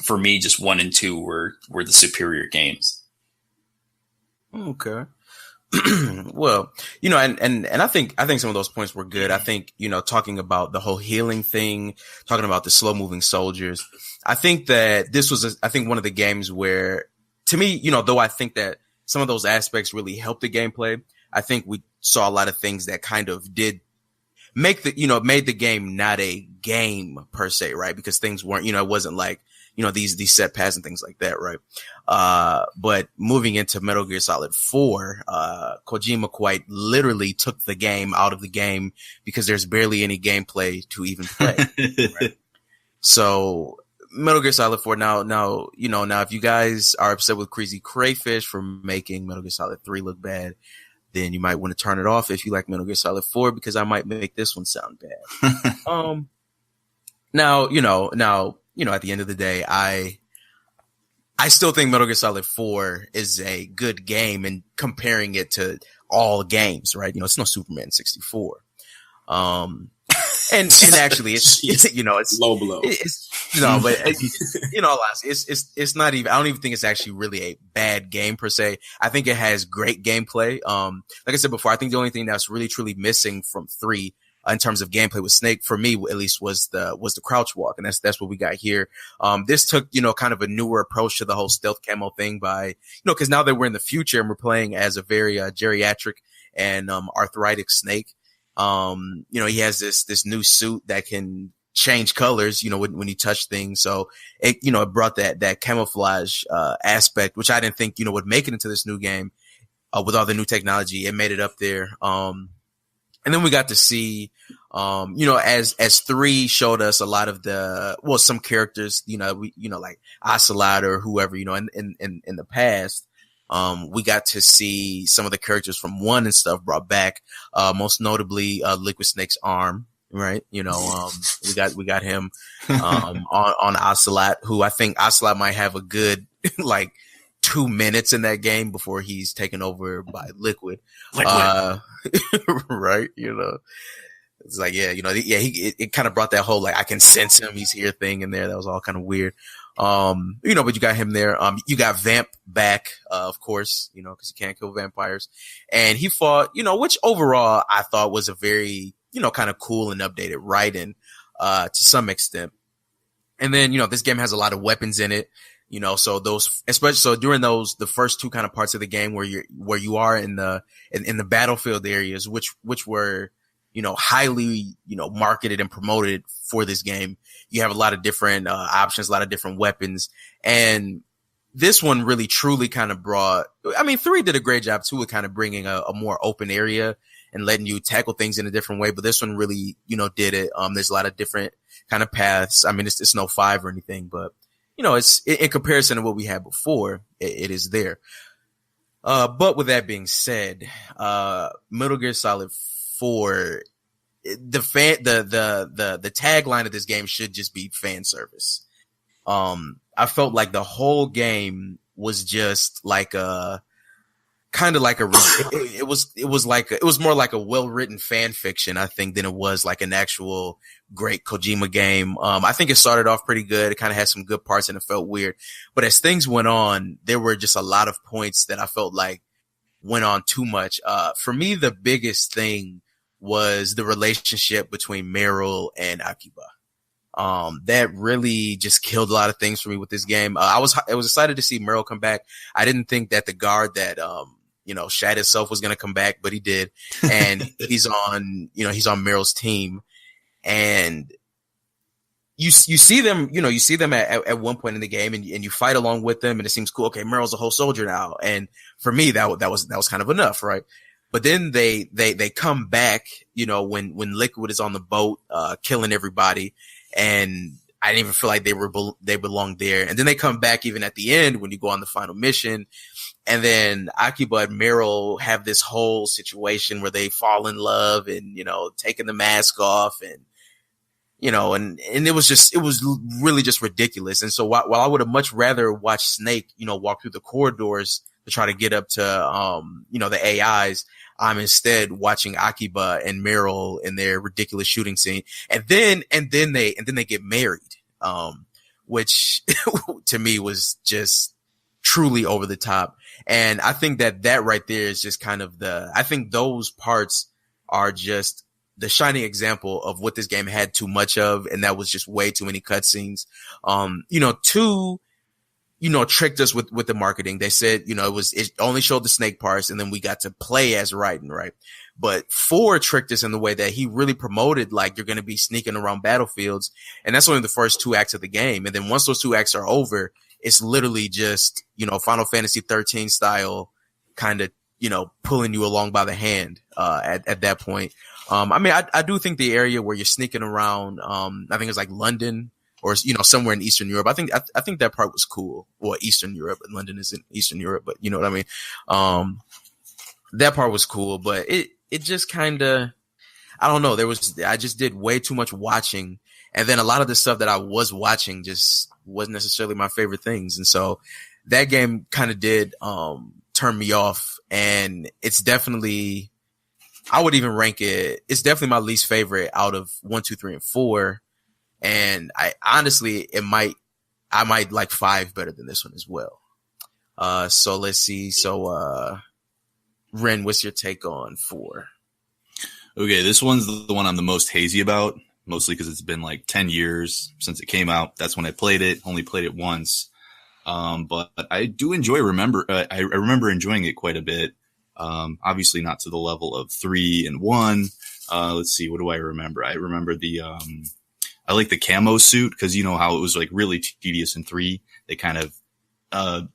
for me, just 1 and 2 were the superior games.
Okay. Well, and I think some of those points were good. I think, talking about the whole healing thing, talking about the slow moving soldiers, I think that this was, one of the games where, to me, though I think that some of those aspects really helped the gameplay, I think we saw a lot of things that kind of did made the game not a game per se, right? Because things weren't, it wasn't like, these set paths and things like that, right? But moving into Metal Gear Solid 4, Kojima quite literally took the game out of the game because there's barely any gameplay to even play. Right? So Metal Gear Solid 4, now, if you guys are upset with Crazy Crayfish for making Metal Gear Solid 3 look bad, then you might want to turn it off if you like Metal Gear Solid 4, because I might make this one sound bad. Now, at the end of the day, I still think Metal Gear Solid 4 is a good game, and comparing it to all games, right? It's no Superman 64. And actually it's
low blow.
It's not even, I don't even think it's actually really a bad game per se. I think it has great gameplay. Like I said before, I think the only thing that's really truly missing from 3 in terms of gameplay with Snake, for me at least, was the crouch walk, and that's what we got here. This took kind of a newer approach to the whole stealth camo thing by because now that we're in the future and we're playing as a very geriatric and arthritic Snake. He has this new suit that can change colors, when you touch things. So it brought that camouflage aspect, which I didn't think would make it into this new game with all the new technology. It made it up there. And then we got to see, as 3 showed us a lot of some characters, like Ocelot or whoever, in the past. We got to see some of the characters from 1 and stuff brought back, most notably, Liquid Snake's arm, right? We got him, on Ocelot, who I think Ocelot might have a good, 2 minutes in that game before he's taken over by Liquid. Right. It's like, yeah, it kind of brought that whole, like, I can sense him, he's here thing in there. That was all kind of weird. But you got him there. You got Vamp back, of course, cause you can't kill vampires. And he fought, which overall I thought was a very, kind of cool and updated writing, to some extent. And then, this game has a lot of weapons in it, so those, especially, so during the first two kind of parts of the game where you are in the battlefield areas, which were, highly, marketed and promoted for this game. You have a lot of different options, a lot of different weapons. And this one really truly kind of brought, 3 did a great job too with kind of bringing a more open area and letting you tackle things in a different way. But this one really, did it. There's a lot of different kind of paths. it's no 5 or anything, but it's in comparison to what we had before, it is there. But with that being said, Metal Gear Solid 4, the tagline of this game should just be fan service. I felt like the whole game was just like it was more like a well-written fan fiction, I think, than it was like an actual great Kojima game. I think it started off pretty good. It kind of had some good parts and it felt weird. But as things went on, there were just a lot of points that I felt like went on too much. For me, the biggest thing was the relationship between Meryl and Akiba. That really just killed a lot of things for me with this game. I was excited to see Meryl come back. I didn't think that the guard that, shat itself was going to come back, but he did. And he's on Meryl's team. And you see them at one point in the game and you fight along with them and it seems cool. Okay, Meryl's a whole soldier now. And for me, that was kind of enough, right? But then they come back, when Liquid is on the boat, killing everybody. And I didn't even feel like they belonged there. And then they come back even at the end when you go on the final mission. And then Akiba and Meryl have this whole situation where they fall in love and, taking the mask off and, and it was really just ridiculous. And so while I would have much rather watched Snake, walk through the corridors to try to get up to, the AIs, I'm instead watching Akiba and Meryl in their ridiculous shooting scene. And then they get married, which to me was just truly over the top. And I think that right there is just kind of I think those parts are just the shining example of what this game had too much of. And that was just way too many cutscenes. 2, tricked us with the marketing. They said, it only showed the Snake parts and then we got to play as Raiden, right? But 4 tricked us in the way that he really promoted, like, you're going to be sneaking around battlefields. And that's only the first 2 acts of the game. And then once those 2 acts are over, it's literally just, Final Fantasy 13 style kind of, pulling you along by the hand, at that point. I do think the area where you're sneaking around, I think it's like London, or, somewhere in Eastern Europe. I think that part was cool. Well, Eastern Europe, and London is in Eastern Europe, but you know what I mean? That part was cool, but it just kind of, I don't know. I just did way too much watching. And then a lot of the stuff that I was watching just wasn't necessarily my favorite things. And so that game kind of did, turn me off. And it's definitely, I would even rank it. It's definitely my least favorite out of 1, 2, 3, and 4. And I honestly, I might like 5 better than this one as well. So let's see. So, Ren, what's your take on 4?
Okay. This one's the one I'm the most hazy about, mostly because it's been like 10 years since it came out. That's when I played it, only played it once. But I do I remember enjoying it quite a bit. Obviously not to the level of 3 and 1. Let's see. What do I remember? I remember I like the camo suit because you know how it was like really tedious in 3. They kind of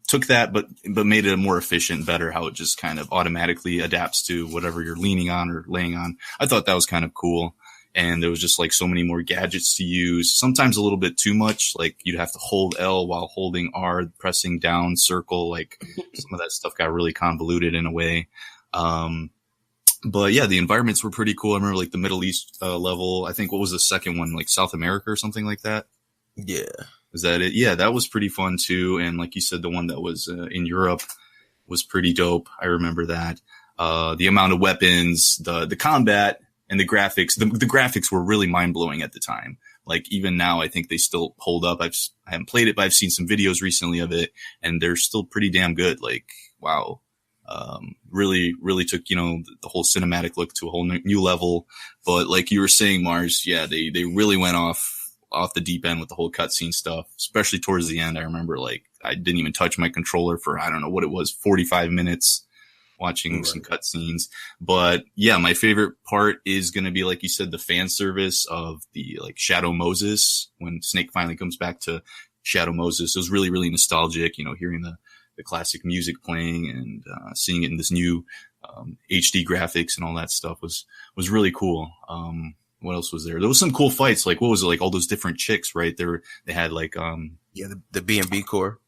took that, but made it more efficient, better, how it just kind of automatically adapts to whatever you're leaning on or laying on. I thought that was kind of cool. And there was just like so many more gadgets to use, sometimes a little bit too much. Like you'd have to hold L while holding R, pressing down circle. Like some of that stuff got really convoluted in a way. But yeah, the environments were pretty cool. I remember like the Middle East level. I think what was the second one, like South America or something like that?
Yeah.
Is that it? Yeah, that was pretty fun too. And like you said, the one that was in Europe was pretty dope. I remember that. The amount of weapons, the combat, and the graphics were really mind blowing at the time. Like even now, I think they still hold up. I haven't played it, but I've seen some videos recently of it, and they're still pretty damn good. Like, wow. Really, really took, the whole cinematic look to a whole new level. But like you were saying, Mars, yeah, they really went off the deep end with the whole cutscene stuff, especially towards the end. I remember like I didn't even touch my controller for, I don't know what it was, 45 minutes watching some cutscenes. But yeah, my favorite part is going to be, like you said, the fan service of the like Shadow Moses when Snake finally comes back to Shadow Moses. It was really, really nostalgic, hearing the classic music playing and seeing it in this new HD graphics and all that stuff was really cool. What else was there? There was some cool fights. Like, what was it? Like all those different chicks, right? They had like,
the B&B Corps.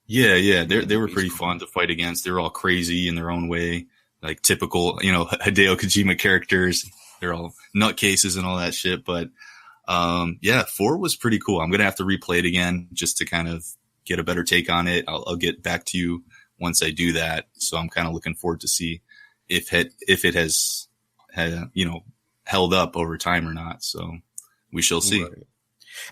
Yeah. They were pretty fun to fight against. They were all crazy in their own way, like typical, Hideo Kojima characters. They're all nutcases and all that shit. But, 4 was pretty cool. I'm going to have to replay it again just to kind of get a better take on it. I'll get back to you once I do that. So I'm kind of looking forward to see if it has held up over time or not. So we shall see.
Right.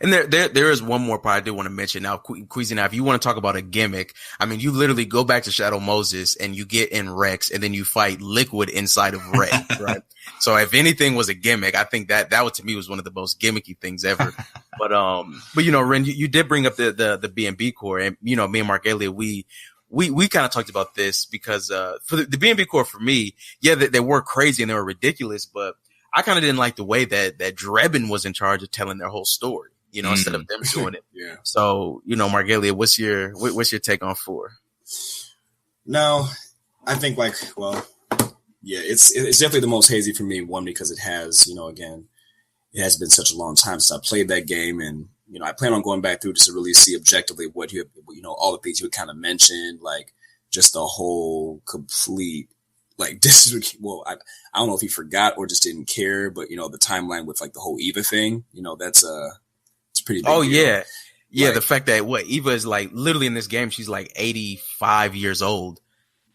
And there is one more part I did want to mention. Now, Queasy, now, if you want to talk about a gimmick, I mean, you literally go back to Shadow Moses and you get in Rex and then you fight Liquid inside of Rex, right? So if anything was a gimmick, I think that to me was one of the most gimmicky things ever. But Ren, you did bring up the B&B Corps, and, me and Mark Elliott, we kind of talked about this because, for the B&B Corps for me, yeah, they were crazy and they were ridiculous, but I kind of didn't like the way that Drebin was in charge of telling their whole story, instead of them doing it.
Yeah.
So, Mark Elliott, what's your take on 4?
No, I think it's definitely the most hazy for me. One, because it has, again, it has been such a long time since I played that game, and I plan on going back through just to really see objectively what all the things you had kind of mentioned, like just the whole complete, like this is, well, I don't know if he forgot or just didn't care, but the timeline with like the whole Eva thing, that's it's pretty big.
Oh
deal.
yeah. Yeah.
Like,
the fact that Eva is like literally in this game, she's like 85 years old,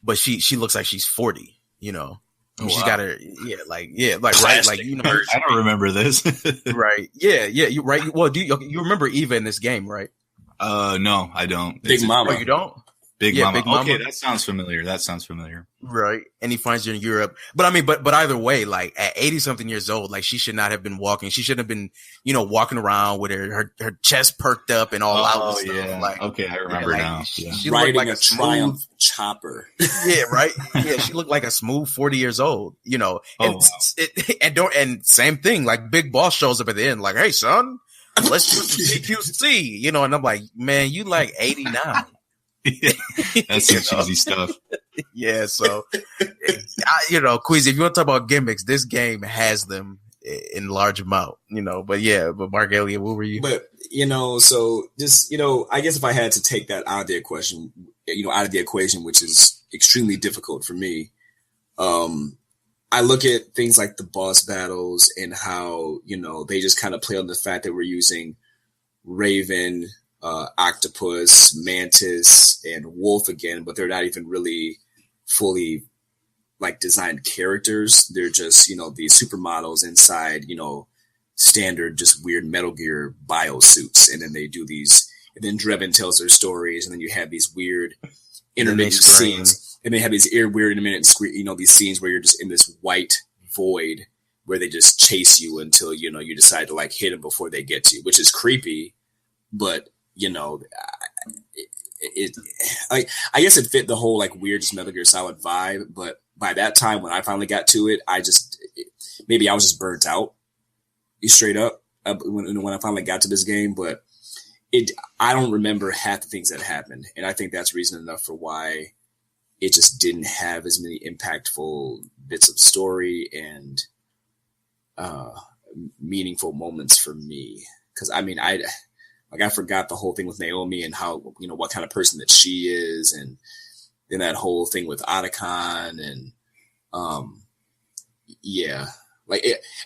but she looks like she's 40, She's got her, right, like,
I don't remember this.
Right. Yeah. You right. Well, you remember Eva in this game, right?
No, I don't.
Big Mama.
Oh, you don't?
Big Mama.
Big Mama.
Okay, that sounds familiar.
Right. And he finds her in Europe. But I mean, but either way, like at 80 something years old, like she should not have been walking. She shouldn't have been, walking around with her chest perked up and all out and stuff.
Yeah.
Like,
okay, I remember now.
She
riding
looked like
a Triumph chopper.
Yeah, right. Yeah, she looked like a smooth 40 years old, and same thing, like Big Boss shows up at the end, like, hey son, let's do some CQC, and I'm like, man, you like 89.
That's some cheesy stuff.
Yeah, so Queasy, if you want to talk about gimmicks, this game has them in large amount, but Mark Elliott, what were you?
But so just I guess if I had to take that out of the equation, which is extremely difficult for me, I look at things like the boss battles and how they just kind of play on the fact that we're using Raven, Octopus, Mantis, and Wolf again, but they're not even really fully like designed characters. They're just, these supermodels inside, standard, just weird Metal Gear biosuits. And then they do these, and then Drebin tells their stories. And then you have these weird intermittent scenes. And they have these weird intermittent, these scenes where you're just in this white void where they just chase you until, you decide to like hit them before they get to you, which is creepy. But, I guess it fit the whole like weird just Metal Gear Solid vibe. But by that time, when I finally got to it, maybe I was just burnt out, straight up, when I finally got to this game. But I don't remember half the things that happened, and I think that's reason enough for why it just didn't have as many impactful bits of story and meaningful moments for me. Because I mean, I forgot the whole thing with Naomi and how, what kind of person that she is. And then that whole thing with Otacon and, like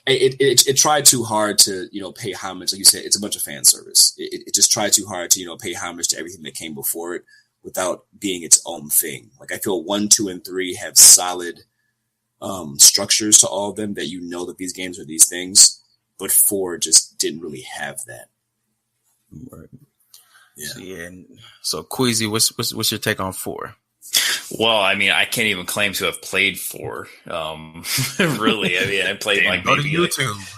it tried too hard to, pay homage. Like you said, it's a bunch of fan service. It just tried too hard to, pay homage to everything that came before it without being its own thing. Like I feel 1, 2, and 3 have solid structures to all of them that you know that these games are these things, but 4 just didn't really have that.
Right.
Yeah.
So Queasy, what's your take on 4?
Well, I mean, I can't even claim to have played 4. Really, I mean, I played like
go to YouTube.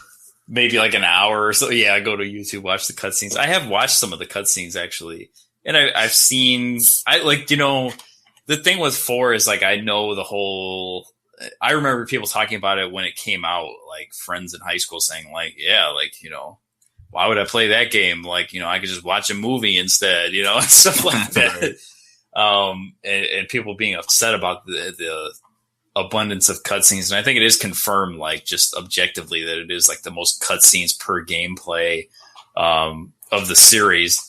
Maybe like an hour or so. Yeah, I go to YouTube, watch the cutscenes. I have watched some of the cutscenes actually, and I've seen. The thing with 4 is like I know the whole. I remember people talking about it when it came out, like friends in high school saying, like, yeah, like why would I play that game? Like, I could just watch a movie instead, and stuff like that. And people being upset about the abundance of cutscenes. And I think it is confirmed, like, just objectively that it is like the most cutscenes per gameplay, of the series.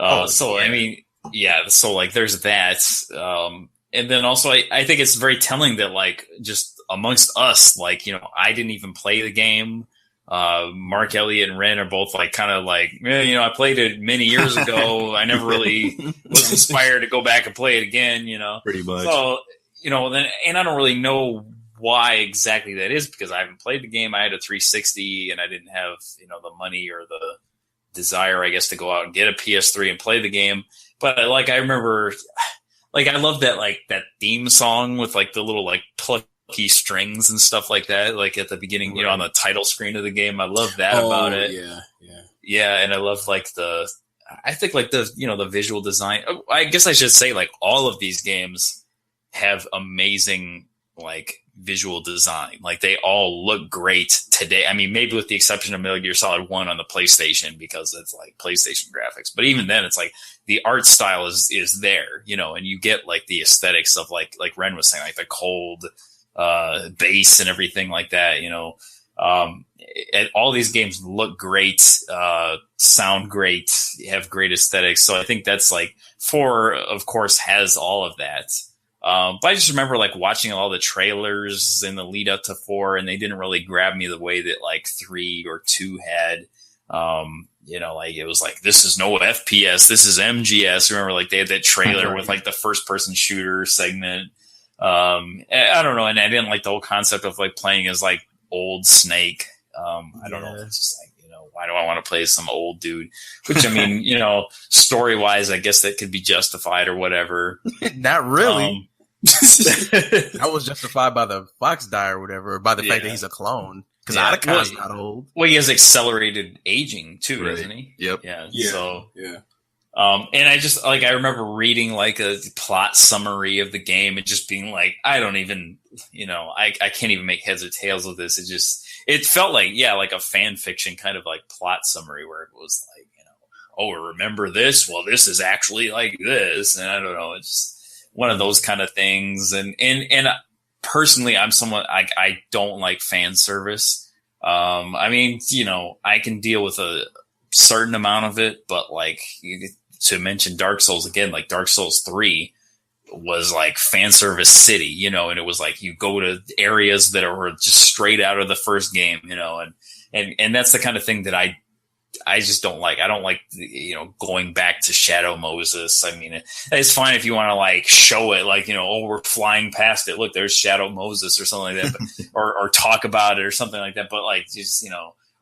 I mean, yeah, so like there's that. And then also I think it's very telling that like just amongst us, like, I didn't even play the game. Mark Elliott and Ren are both like kind of like, I played it many years ago. I never really was inspired to go back and play it again,
Pretty much.
So, then, and I don't really know why exactly that is because I haven't played the game. I had a 360 and I didn't have, the money or the desire, I guess, to go out and get a PS3 and play the game. But like, I remember, like, I love that, like that theme song with like the little like plucky strings and stuff like that. Like at the beginning, on the title screen of the game, I love that about it. Yeah. And I love like the visual design. I guess I should say like all of these games have amazing like visual design. Like they all look great today. I mean, maybe with the exception of Metal Gear Solid 1 on the PlayStation because it's like PlayStation graphics. But even then, it's like the art style is there, and you get like the aesthetics of like Ren was saying, like the cold bass and everything like that, and all these games look great, sound great, have great aesthetics. So I think that's like 4, of course, has all of that. But I just remember like watching all the trailers in the lead up to 4, and they didn't really grab me the way that like 3 or 2 had. Like it was like, this is no FPS, this is MGS. Remember, like they had that trailer with like the first person shooter segment. I don't know, and I didn't like the whole concept of like playing as like old Snake. I don't know. It's just like, why do I want to play as some old dude? Which I mean, story wise, I guess that could be justified or whatever.
Not really. That was justified by the Fox die or whatever, by the fact that he's a clone. Because Otakon's not old.
Well, he has accelerated aging too, doesn't he?
Yep.
Yeah.
So,
and I just like I remember reading like a plot summary of the game and just being like, I don't even, I can't even make heads or tails of this. It felt like like a fan fiction kind of like plot summary where it was like, oh, remember this? Well, this is actually like this, and I don't know. It's just one of those kind of things. And personally, I'm someone I don't like fan service. I mean, I can deal with a certain amount of it, but like to mention Dark Souls again, like Dark Souls 3 was like fan service city, and it was like you go to areas that are just straight out of the first game, and that's the kind of thing that I just don't like. I don't like, going back to Shadow Moses. I mean, it's fine if you want to like show it, like, oh, we're flying past it. Look, there's Shadow Moses or something like that, but, or talk about it or something like that. But like, just,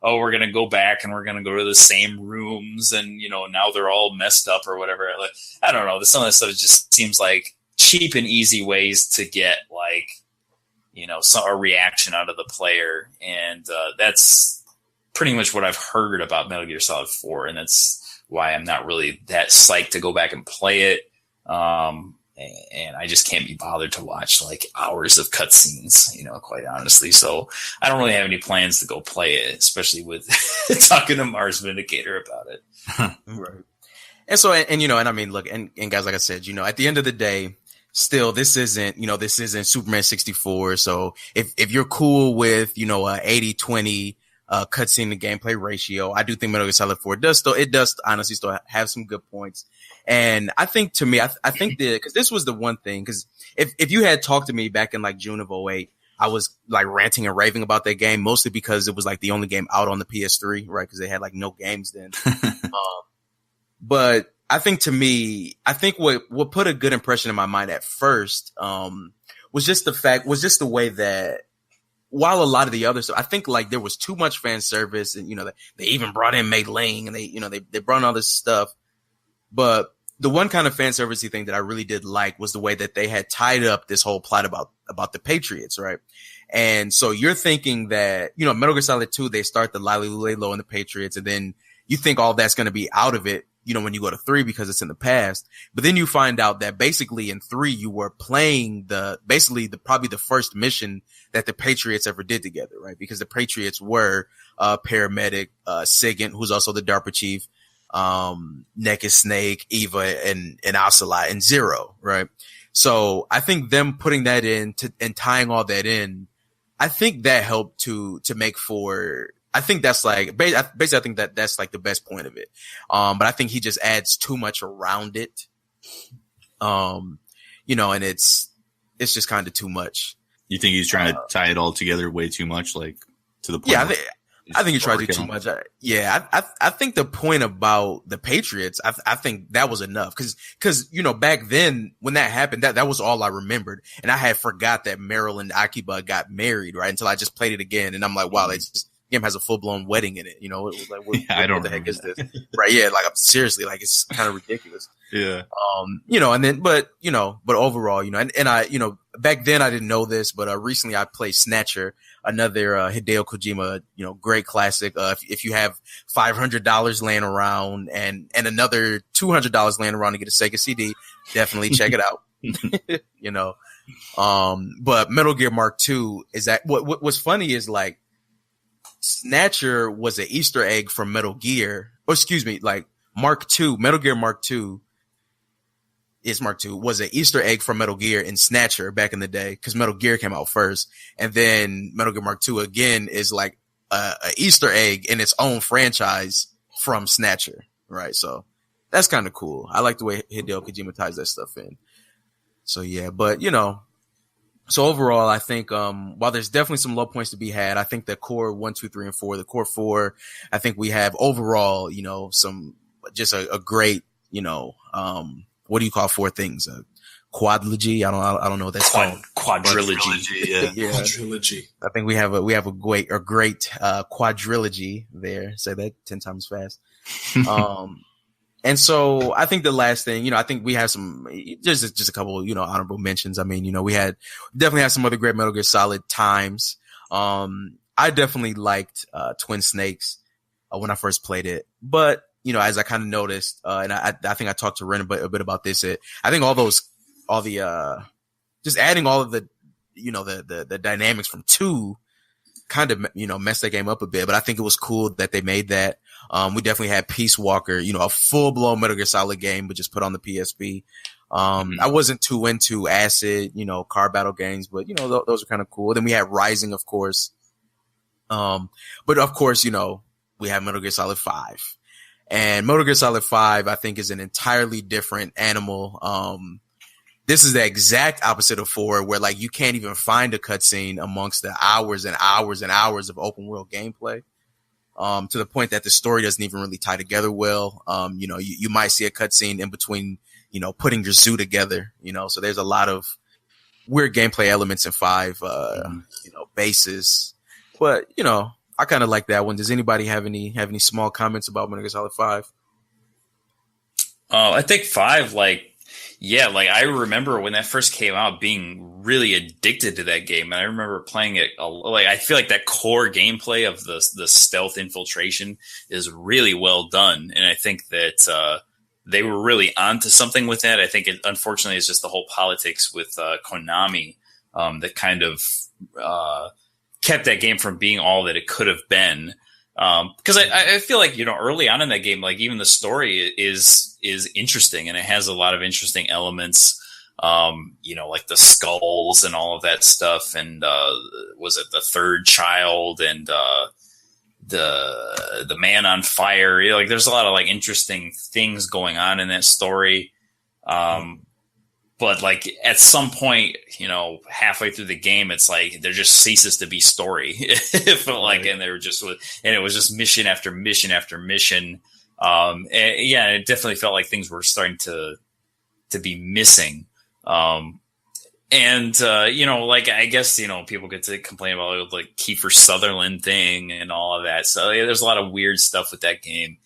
oh, we're going to go back and we're going to go to the same rooms and, now they're all messed up or whatever. Like, I don't know. Some of this stuff just seems like cheap and easy ways to get like, a reaction out of the player. And that's pretty much what I've heard about Metal Gear Solid 4, and that's why I'm not really that psyched to go back and play it. And I just can't be bothered to watch like hours of cutscenes, quite honestly. So I don't really have any plans to go play it, especially with talking to Mars Vindicator about it.
Right. And so, and I mean, look, and guys, like I said, at the end of the day, still, this isn't Superman 64. So if you're cool with, a 80-20, cutscene to gameplay ratio, I do think Metal Gear Solid 4 does honestly still have some good points. And I think to me, I think because this was the one thing, because if you had talked to me back in like June of 2008, I was like ranting and raving about that game, mostly because it was like the only game out on the PS3, right? Because they had like no games then. But I think to me, what put a good impression in my mind at first, was just the way that while a lot of the others, I think like there was too much fan service, and they even brought in Mei Ling, and they brought in all this stuff. But the one kind of fan servicey thing that I really did like was the way that they had tied up this whole plot about the Patriots, right? And so you're thinking that, Metal Gear Solid 2, they start the Lily Lule Low and the Patriots, and then you think all that's going to be out of it, when you go to 3 because it's in the past. But then you find out that basically in 3, you were playing probably the first mission that the Patriots ever did together, right? Because the Patriots were paramedic, Sigint, who's also the DARPA chief, Naked Snake, Eva, and Ocelot, and Zero, right? So I think them putting that in and tying all that in, I think that helped to make for, I think that's like, basically I think that's like the best point of it. But I think he just adds too much around it. And it's just kind of too much.
You think he's trying to tie it all together way too much, like to the point?
Yeah, I think he tried to do too much. I think the point about the Patriots, I think that was enough. Cause, back then when that happened, that was all I remembered. And I had forgot that Meryl and Akiba got married, right? Until I just played it again. And I'm like, wow, game has a full blown wedding in it. It was like, what the heck is this? Right. Yeah. Like, I'm seriously, like, it's kind of ridiculous.
Yeah.
And then, but overall, and I, back then I didn't know this, but recently I played Snatcher, another Hideo Kojima, great classic. If you have $500 laying around and another $200 laying around to get a Sega CD, definitely check it out. But Metal Gear Mark II is that what's funny is like Snatcher was an Easter egg from Metal Gear, like Mark II, Metal Gear Mark II. Mark II was an Easter egg from Metal Gear in Snatcher back in the day, because Metal Gear came out first, and then Metal Gear Mark II again is like a Easter egg in its own franchise from Snatcher, right? So that's kind of cool. I like the way Hideo Kojima ties that stuff in. So yeah, but so overall, I think while there's definitely some low points to be had, I think the core 1, 2, 3, and 4, the core 4, I think we have overall, some just a great, what do you call 4 things? A quadrilogy? I don't know what that's called.
Quadrilogy.
Yeah.
Quadrilogy.
I think we have a great quadrilogy there. Say that 10 times fast. And so I think the last thing, I think we have some, just a couple, honorable mentions. I mean, we definitely had some other great Metal Gear Solid times. I definitely liked Twin Snakes when I first played it, but as I kind of noticed, and I think I talked to Ren a bit about this. I think just adding all of the, the dynamics from 2 kind of, messed that game up a bit, but I think it was cool that they made that. We definitely had Peace Walker, a full blown Metal Gear Solid game, but just put on the PSP. I wasn't too into Acid, car battle games, but those are kind of cool. Then we had Rising, of course. But of course, we have Metal Gear Solid 5. And Metal Gear Solid 5, I think, is an entirely different animal. This is the exact opposite of 4, where like you can't even find a cutscene amongst the hours and hours and hours of open world gameplay. To the point that the story doesn't even really tie together well. You might see a cutscene in between, putting your zoo together, so there's a lot of weird gameplay elements in 5, bases, but, I kind of like that one. Does anybody have any small comments about Metal Gear Solid 5?
I think 5, I remember when that first came out being really addicted to that game. And I remember playing it. I feel like that core gameplay of the stealth infiltration is really well done. And I think that, they were really onto something with that. I think it, unfortunately, is just the whole politics with, Konami, that kind of, kept that game from being all that it could have been. Because I feel like, early on in that game, like even the story is interesting, and it has a lot of interesting elements. Like the skulls and all of that stuff. And, was it the third child and, the man on fire? There's a lot of interesting things going on in that story. But at some point, halfway through the game, it's like there just ceases to be story. It felt like, and it was just mission after mission after mission. And it definitely felt like things were starting to be missing. And And, like, I guess, people get to complain about like Kiefer Sutherland thing and all of that. So yeah, there's a lot of weird stuff with that game.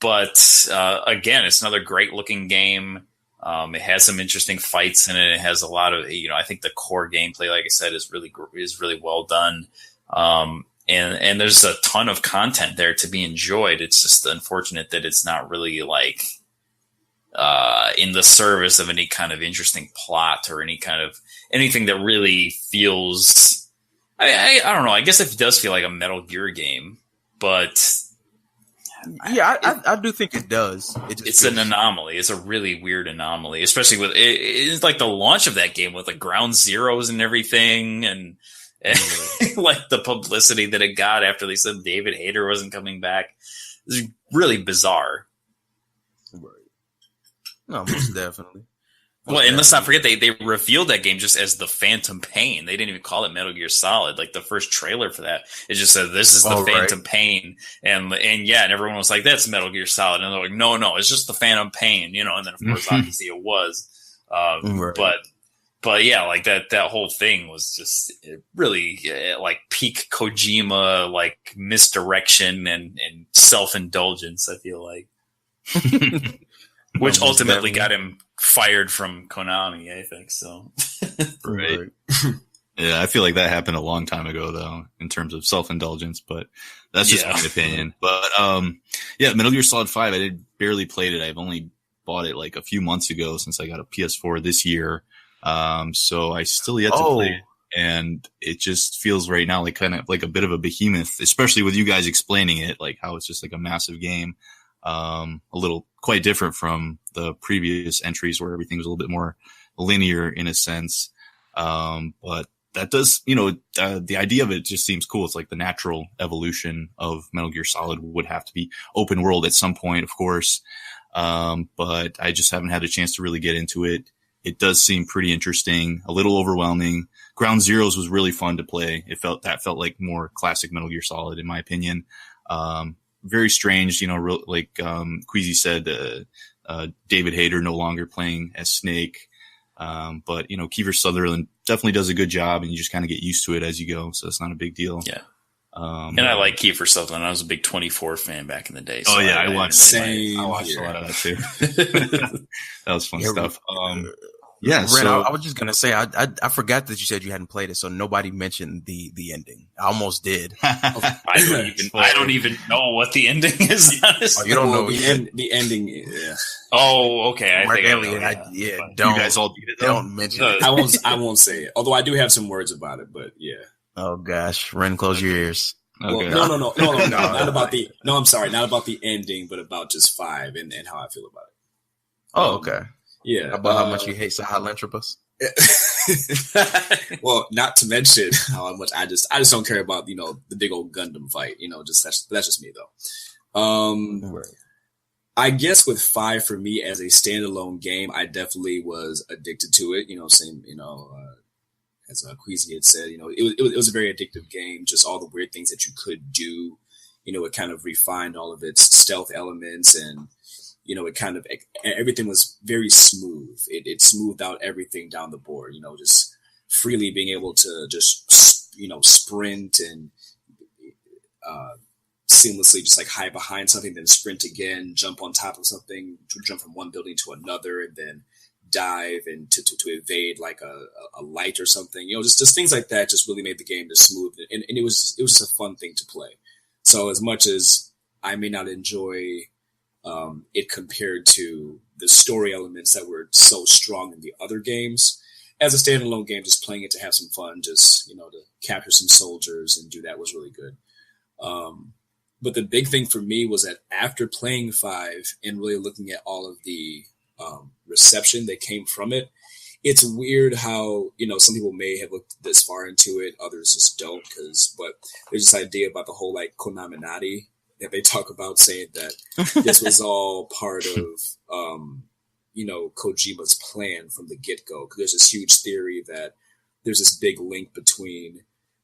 But, again, it's another great looking game. It has some interesting fights in it. It has a lot of, I think the core gameplay, like I said, is really well done. And there's a ton of content there to be enjoyed. It's just unfortunate that it's not really like, in the service of any kind of interesting plot or anything that really feels, I don't know. I guess it does feel like a Metal Gear game, but
yeah, I do think it does.
It's an anomaly. It's a really weird anomaly, especially with it's like the launch of that game with the ground zeros and everything, and like the publicity that it got after they said David Hayter wasn't coming back. It's really bizarre.
Right. No, most definitely.
Well, and let's not forget they revealed that game just as the Phantom Pain. They didn't even call it Metal Gear Solid. Like the first trailer for that, it just said this is the Phantom Pain, and everyone was like, "That's Metal Gear Solid," and they're like, "No, it's just the Phantom Pain," And then of course, obviously, it was. But yeah, like that whole thing was just really like peak Kojima, like misdirection and self-indulgence. I feel like, which ultimately got him fired from Konami, I think so.
Right. Yeah, I feel like that happened a long time ago, though, in terms of self-indulgence, but that's just my opinion. But yeah, Metal Gear Solid 5, I barely played it. I've only bought it like a few months ago since I got a PS4 this year. So I still yet to play it. And it just feels right now like kind of like a bit of a behemoth, especially with you guys explaining it, like how it's just like a massive game. A little quite different from the previous entries where everything was a little bit more linear in a sense. But that does, the idea of it just seems cool. It's like the natural evolution of Metal Gear Solid would have to be open world at some point, of course. But I just haven't had a chance to really get into it. It does seem pretty interesting, a little overwhelming. Ground Zeroes was really fun to play. That felt like more classic Metal Gear Solid, in my opinion. Very strange, like Queasy said, David Hayter no longer playing as Snake. But, Kiefer Sutherland definitely does a good job, and you just kind of get used to it as you go. So it's not a big deal.
Yeah. And I like Kiefer Sutherland. I was a big 24 fan back in the day.
So I watched
a
lot of that too. That was fun stuff.
Yeah, Ren, I was just gonna say I forgot that you said you hadn't played it, so nobody mentioned the ending. I almost did.
I don't even know what the ending is.
Oh, you don't know
the ending. Yeah.
Oh, okay. I think
Alien,
I know.
Don't,
you guys all beat it.
Don't mention it.
I won't say it. Although I do have some words about it, but yeah.
Oh gosh, Ren, close your ears.
Okay. Well, no, not about the. No, I'm sorry, not about the ending, but about just 5 and how I feel about it.
Oh, okay.
Yeah,
about how much you hate Sahelanthropus.
Well, not to mention how much I just don't care about the big old Gundam fight. Just that's just me though.
Right.
I guess with 5 for me as a standalone game, I definitely was addicted to it. Same as Queasy had said, it was a very addictive game. Just all the weird things that you could do. It kind of refined all of its stealth elements and. It kind of everything was very smooth. It smoothed out everything down the board. Just freely being able to just sprint and seamlessly just like hide behind something, then sprint again, jump on top of something, jump from one building to another, and then dive and to evade like a light or something. Just things like that just really made the game just smooth, and it was just a fun thing to play. So as much as I may not enjoy it compared to the story elements that were so strong in the other games. As a standalone game, just playing it to have some fun, just, to capture some soldiers and do that was really good. But the big thing for me was that after playing 5 and really looking at all of the reception that came from it, it's weird how, some people may have looked this far into it, others just don't, but there's this idea about the whole like Konaminati that they talk about, saying that this was all part of, Kojima's plan from the get-go. Because there's this huge theory that there's this big link between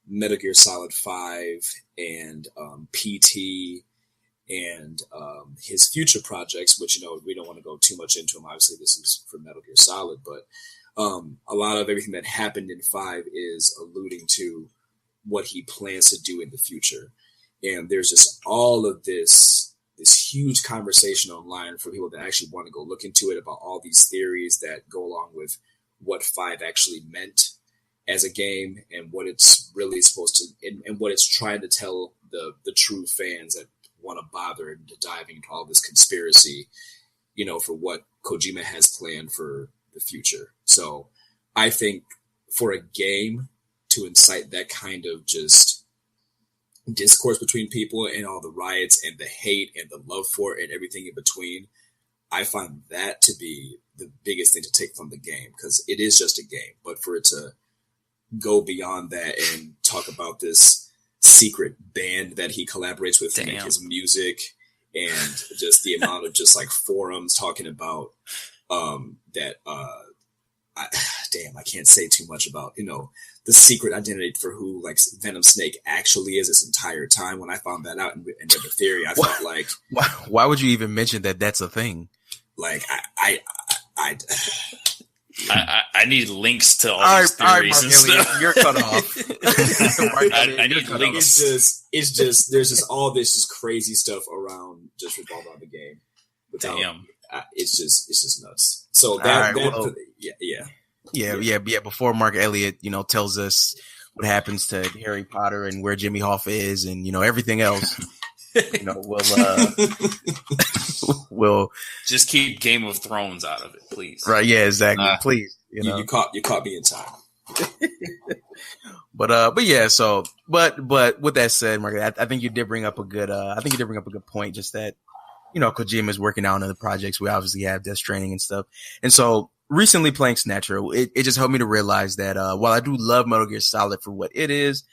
Metal Gear Solid 5 and PT and his future projects, which, we don't want to go too much into them. Obviously, this is for Metal Gear Solid, but a lot of everything that happened in 5 is alluding to what he plans to do in the future. And there's just all of this huge conversation online for people that actually want to go look into it about all these theories that go along with what 5 actually meant as a game and what it's really supposed to, and what it's trying to tell the true fans that want to bother into diving into all this conspiracy, for what Kojima has planned for the future. So I think for a game to incite that kind of just discourse between people and all the riots and the hate and the love for it and everything in between, I find that to be the biggest thing to take from the game, because it is just a game. But for it to go beyond that and talk about this secret band that he collaborates with to make his music, and just the amount of just like forums talking about that I can't say too much about, the secret identity for who like Venom Snake actually is this entire time. When I found that out and read the theory, I felt like,
why would you even mention that that's a thing?
Like
I need links to all these theories and stuff.
You're cut off.
I need links.
It's just there's just all this just crazy stuff around just revolved around the game.
Damn.
It's just nuts. So
before Mark Elliott, tells us what happens to Harry Potter and where Jimmy Hoffa is, and everything else, we'll
just keep Game of Thrones out of it, please.
Right? Yeah, exactly. Please,
you caught me in time.
But yeah. So, but with that said, Mark, I think you did bring up a good. Point. Just that, Kojima is working out on other projects. We obviously have Death Stranding and stuff, and so. Recently playing Snatcher, it just helped me to realize that while I do love Metal Gear Solid for what it is,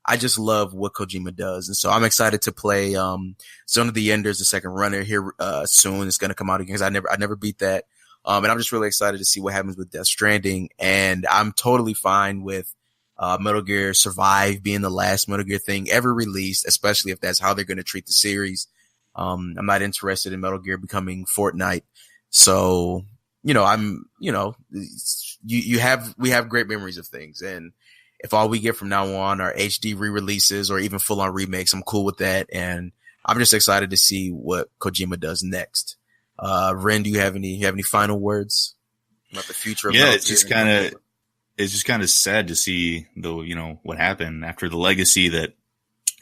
I just love what Kojima does. And so I'm excited to play Zone of the Enders, the second runner here soon. It's going to come out again because I never beat that. And I'm just really excited to see what happens with Death Stranding. And I'm totally fine with Metal Gear Survive being the last Metal Gear thing ever released, especially if that's how they're going to treat the series. I'm not interested in Metal Gear becoming Fortnite. So... we have great memories of things. And if all we get from now on are HD re-releases or even full on remakes, I'm cool with that. And I'm just excited to see what Kojima does next. Ren, do you have any final words about the future of Metal Gear?
It's just kind of sad to see what happened after the legacy that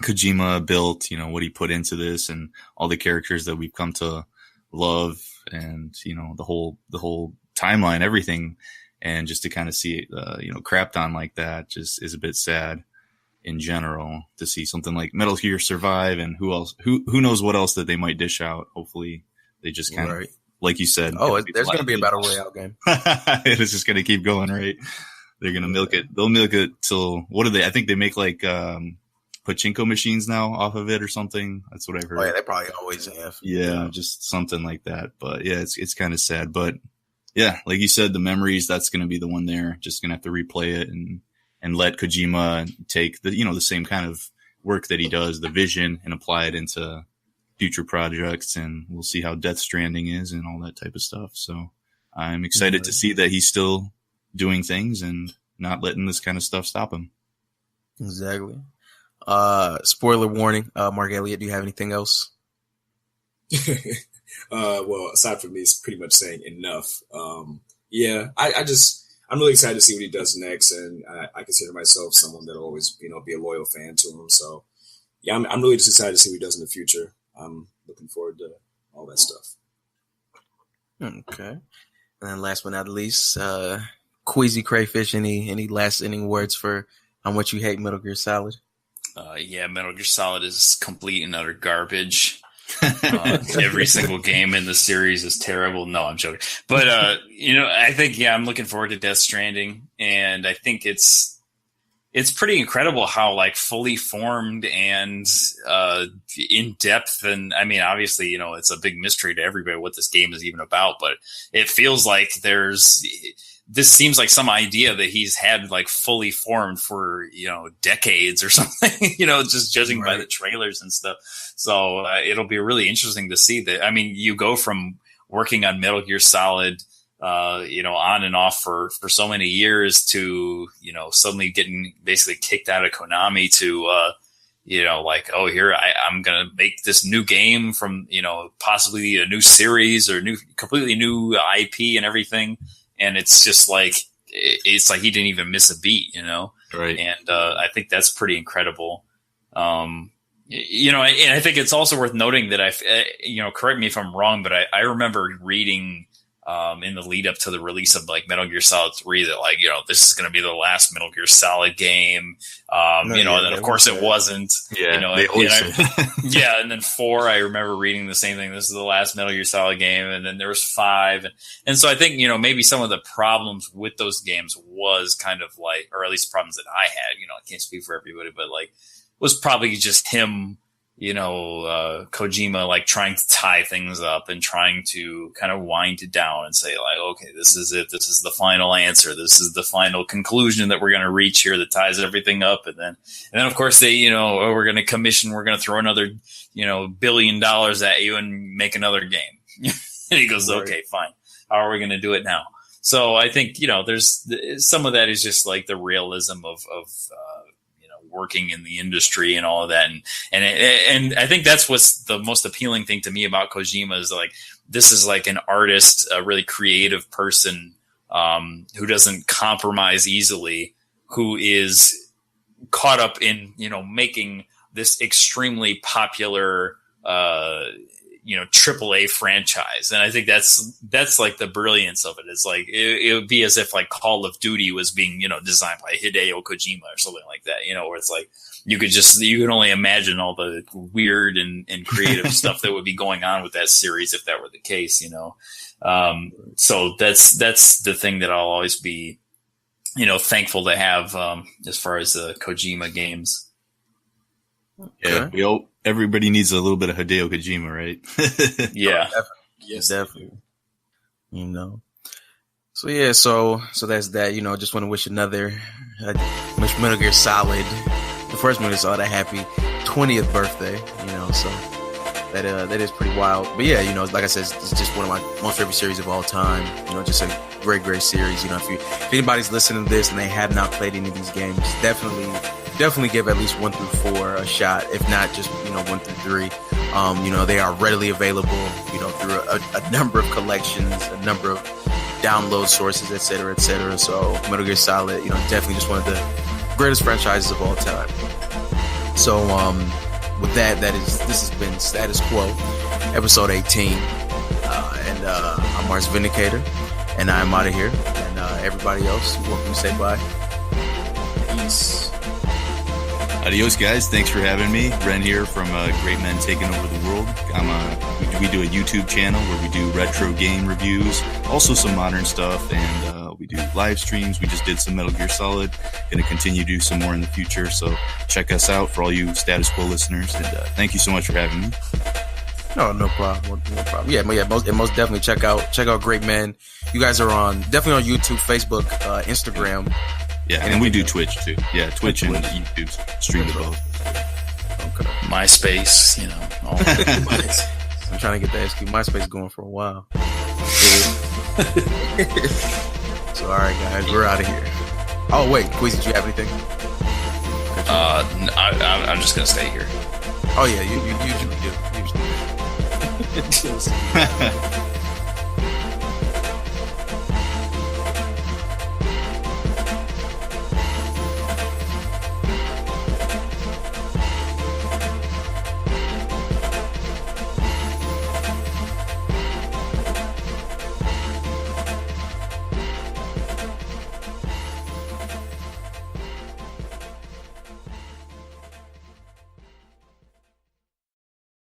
Kojima built, what he put into this and all the characters that we've come to love, and the whole timeline, everything, and just to kind of see it crapped on like that just is a bit sad in general. To see something like Metal Gear Survive, and who knows what else that they might dish out. Hopefully they just kind of, like you said,
there's going to be a battle royale game.
It is just going to keep going, right? They're going to milk it. They'll milk it till, what do they? I think they make like pachinko machines now off of it or something. That's what I've heard.
Oh, yeah, they probably always have.
Yeah, just something like that. But yeah, it's kind of sad. But yeah, like you said, the memories, that's going to be the one there. Just going to have to replay it and let Kojima take the same kind of work that he does, the vision, and apply it into future projects. And we'll see how Death Stranding is and all that type of stuff. So I'm excited to see that he's still doing things and not letting this kind of stuff stop him.
Exactly. Spoiler warning. Mark Elliott, do you have anything else?
Well, aside from me, it's pretty much saying enough. I'm really excited to see what he does next, and I consider myself someone that'll always, be a loyal fan to him. So, yeah, I'm really just excited to see what he does in the future. I'm looking forward to all that stuff.
Okay, and then last but not least, Queasy Crayfish. Any last ending words for how much you hate Metal Gear Solid?
Metal Gear Solid is complete and utter garbage. Every single game in the series is terrible. No, I'm joking. But, I think, I'm looking forward to Death Stranding. And I think it's pretty incredible how fully formed and in depth. And I mean, obviously, it's a big mystery to everybody what this game is even about, but it feels like there's this seems like some idea that he's had like fully formed for, decades or something, just judging by the trailers and stuff. So it'll be really interesting to see that. I mean, you go from working on Metal Gear Solid, on and off for so many years to, suddenly getting basically kicked out of Konami to, here I'm going to make this new game from, possibly a new series or completely new IP and everything. And it's just like, it's like he didn't even miss a beat, Right. And I think that's pretty incredible. And I think it's also worth noting that correct me if I'm wrong, but I remember reading in the lead up to the release of like Metal Gear Solid 3 that this is going to be the last Metal Gear Solid game. And then of course it wasn't. Yeah, and then 4, I remember reading the same thing. This is the last Metal Gear Solid game, and then there was 5, and so I think maybe some of the problems with those games was kind of like, or at least problems that I had. I can't speak for everybody, but like was probably just him. Kojima like trying to tie things up and trying to kind of wind it down and say like, okay, this is it. This is the final answer. This is the final conclusion that we're going to reach here that ties everything up. And then of course they, we're going to throw another, $1 billion at you and make another game. And he goes, okay, fine. How are we going to do it now? So I think, there's some of that is just like the realism of working in the industry and all of that. And I think that's what's the most appealing thing to me about Kojima is like, this is like an artist, a really creative person, who doesn't compromise easily, who is caught up in, making this extremely popular, AAA franchise. And I think that's like the brilliance of it. It's like, it would be as if like Call of Duty was being, designed by Hideo Kojima or something like that, where it's like, you can only imagine all the weird and creative stuff that would be going on with that series if that were the case, so that's the thing that I'll always be, thankful to have, as far as the Kojima games.
Yeah, everybody needs a little bit of Hideo Kojima, right?
Yeah.
Yes, definitely. So yeah, so that's that. Just want to wish wish Metal Gear Solid, the first Metal Gear Solid, a happy 20th birthday. So that is pretty wild. But yeah, like I said, it's just one of my most favorite series of all time. Just a great series. If anybody's listening to this and they have not played any of these games, definitely give at least 1 through 4 a shot, if not just 1 through 3. They are readily available through a number of collections, a number of download sources, etc. So Metal Gear Solid, definitely just one of the greatest franchises of all time. So with this has been Status Quo, episode 18, and I'm Mars Vindicator, and I'm out of here. And everybody else, welcome to say bye.
Peace.
Adios, guys. Thanks for having me. Ren here from Great Men Taking Over the World. We do a YouTube channel where we do retro game reviews, also some modern stuff, and we do live streams. We just did some Metal Gear Solid. Going to continue to do some more in the future, so check us out for all you Status Quo listeners. And thank you so much for having me.
No problem. Yeah, most definitely check out Great Men. You guys are definitely on YouTube, Facebook, Instagram.
Yeah, and we do Twitch too. Yeah, Twitch and YouTube stream to both.
Okay.
MySpace, all
I'm trying to get the SQ MySpace going for a while. So, all right, guys, we're out of here. Oh, wait, Queasy, did you have anything?
I'm just gonna stay here.
Oh yeah, you usually do.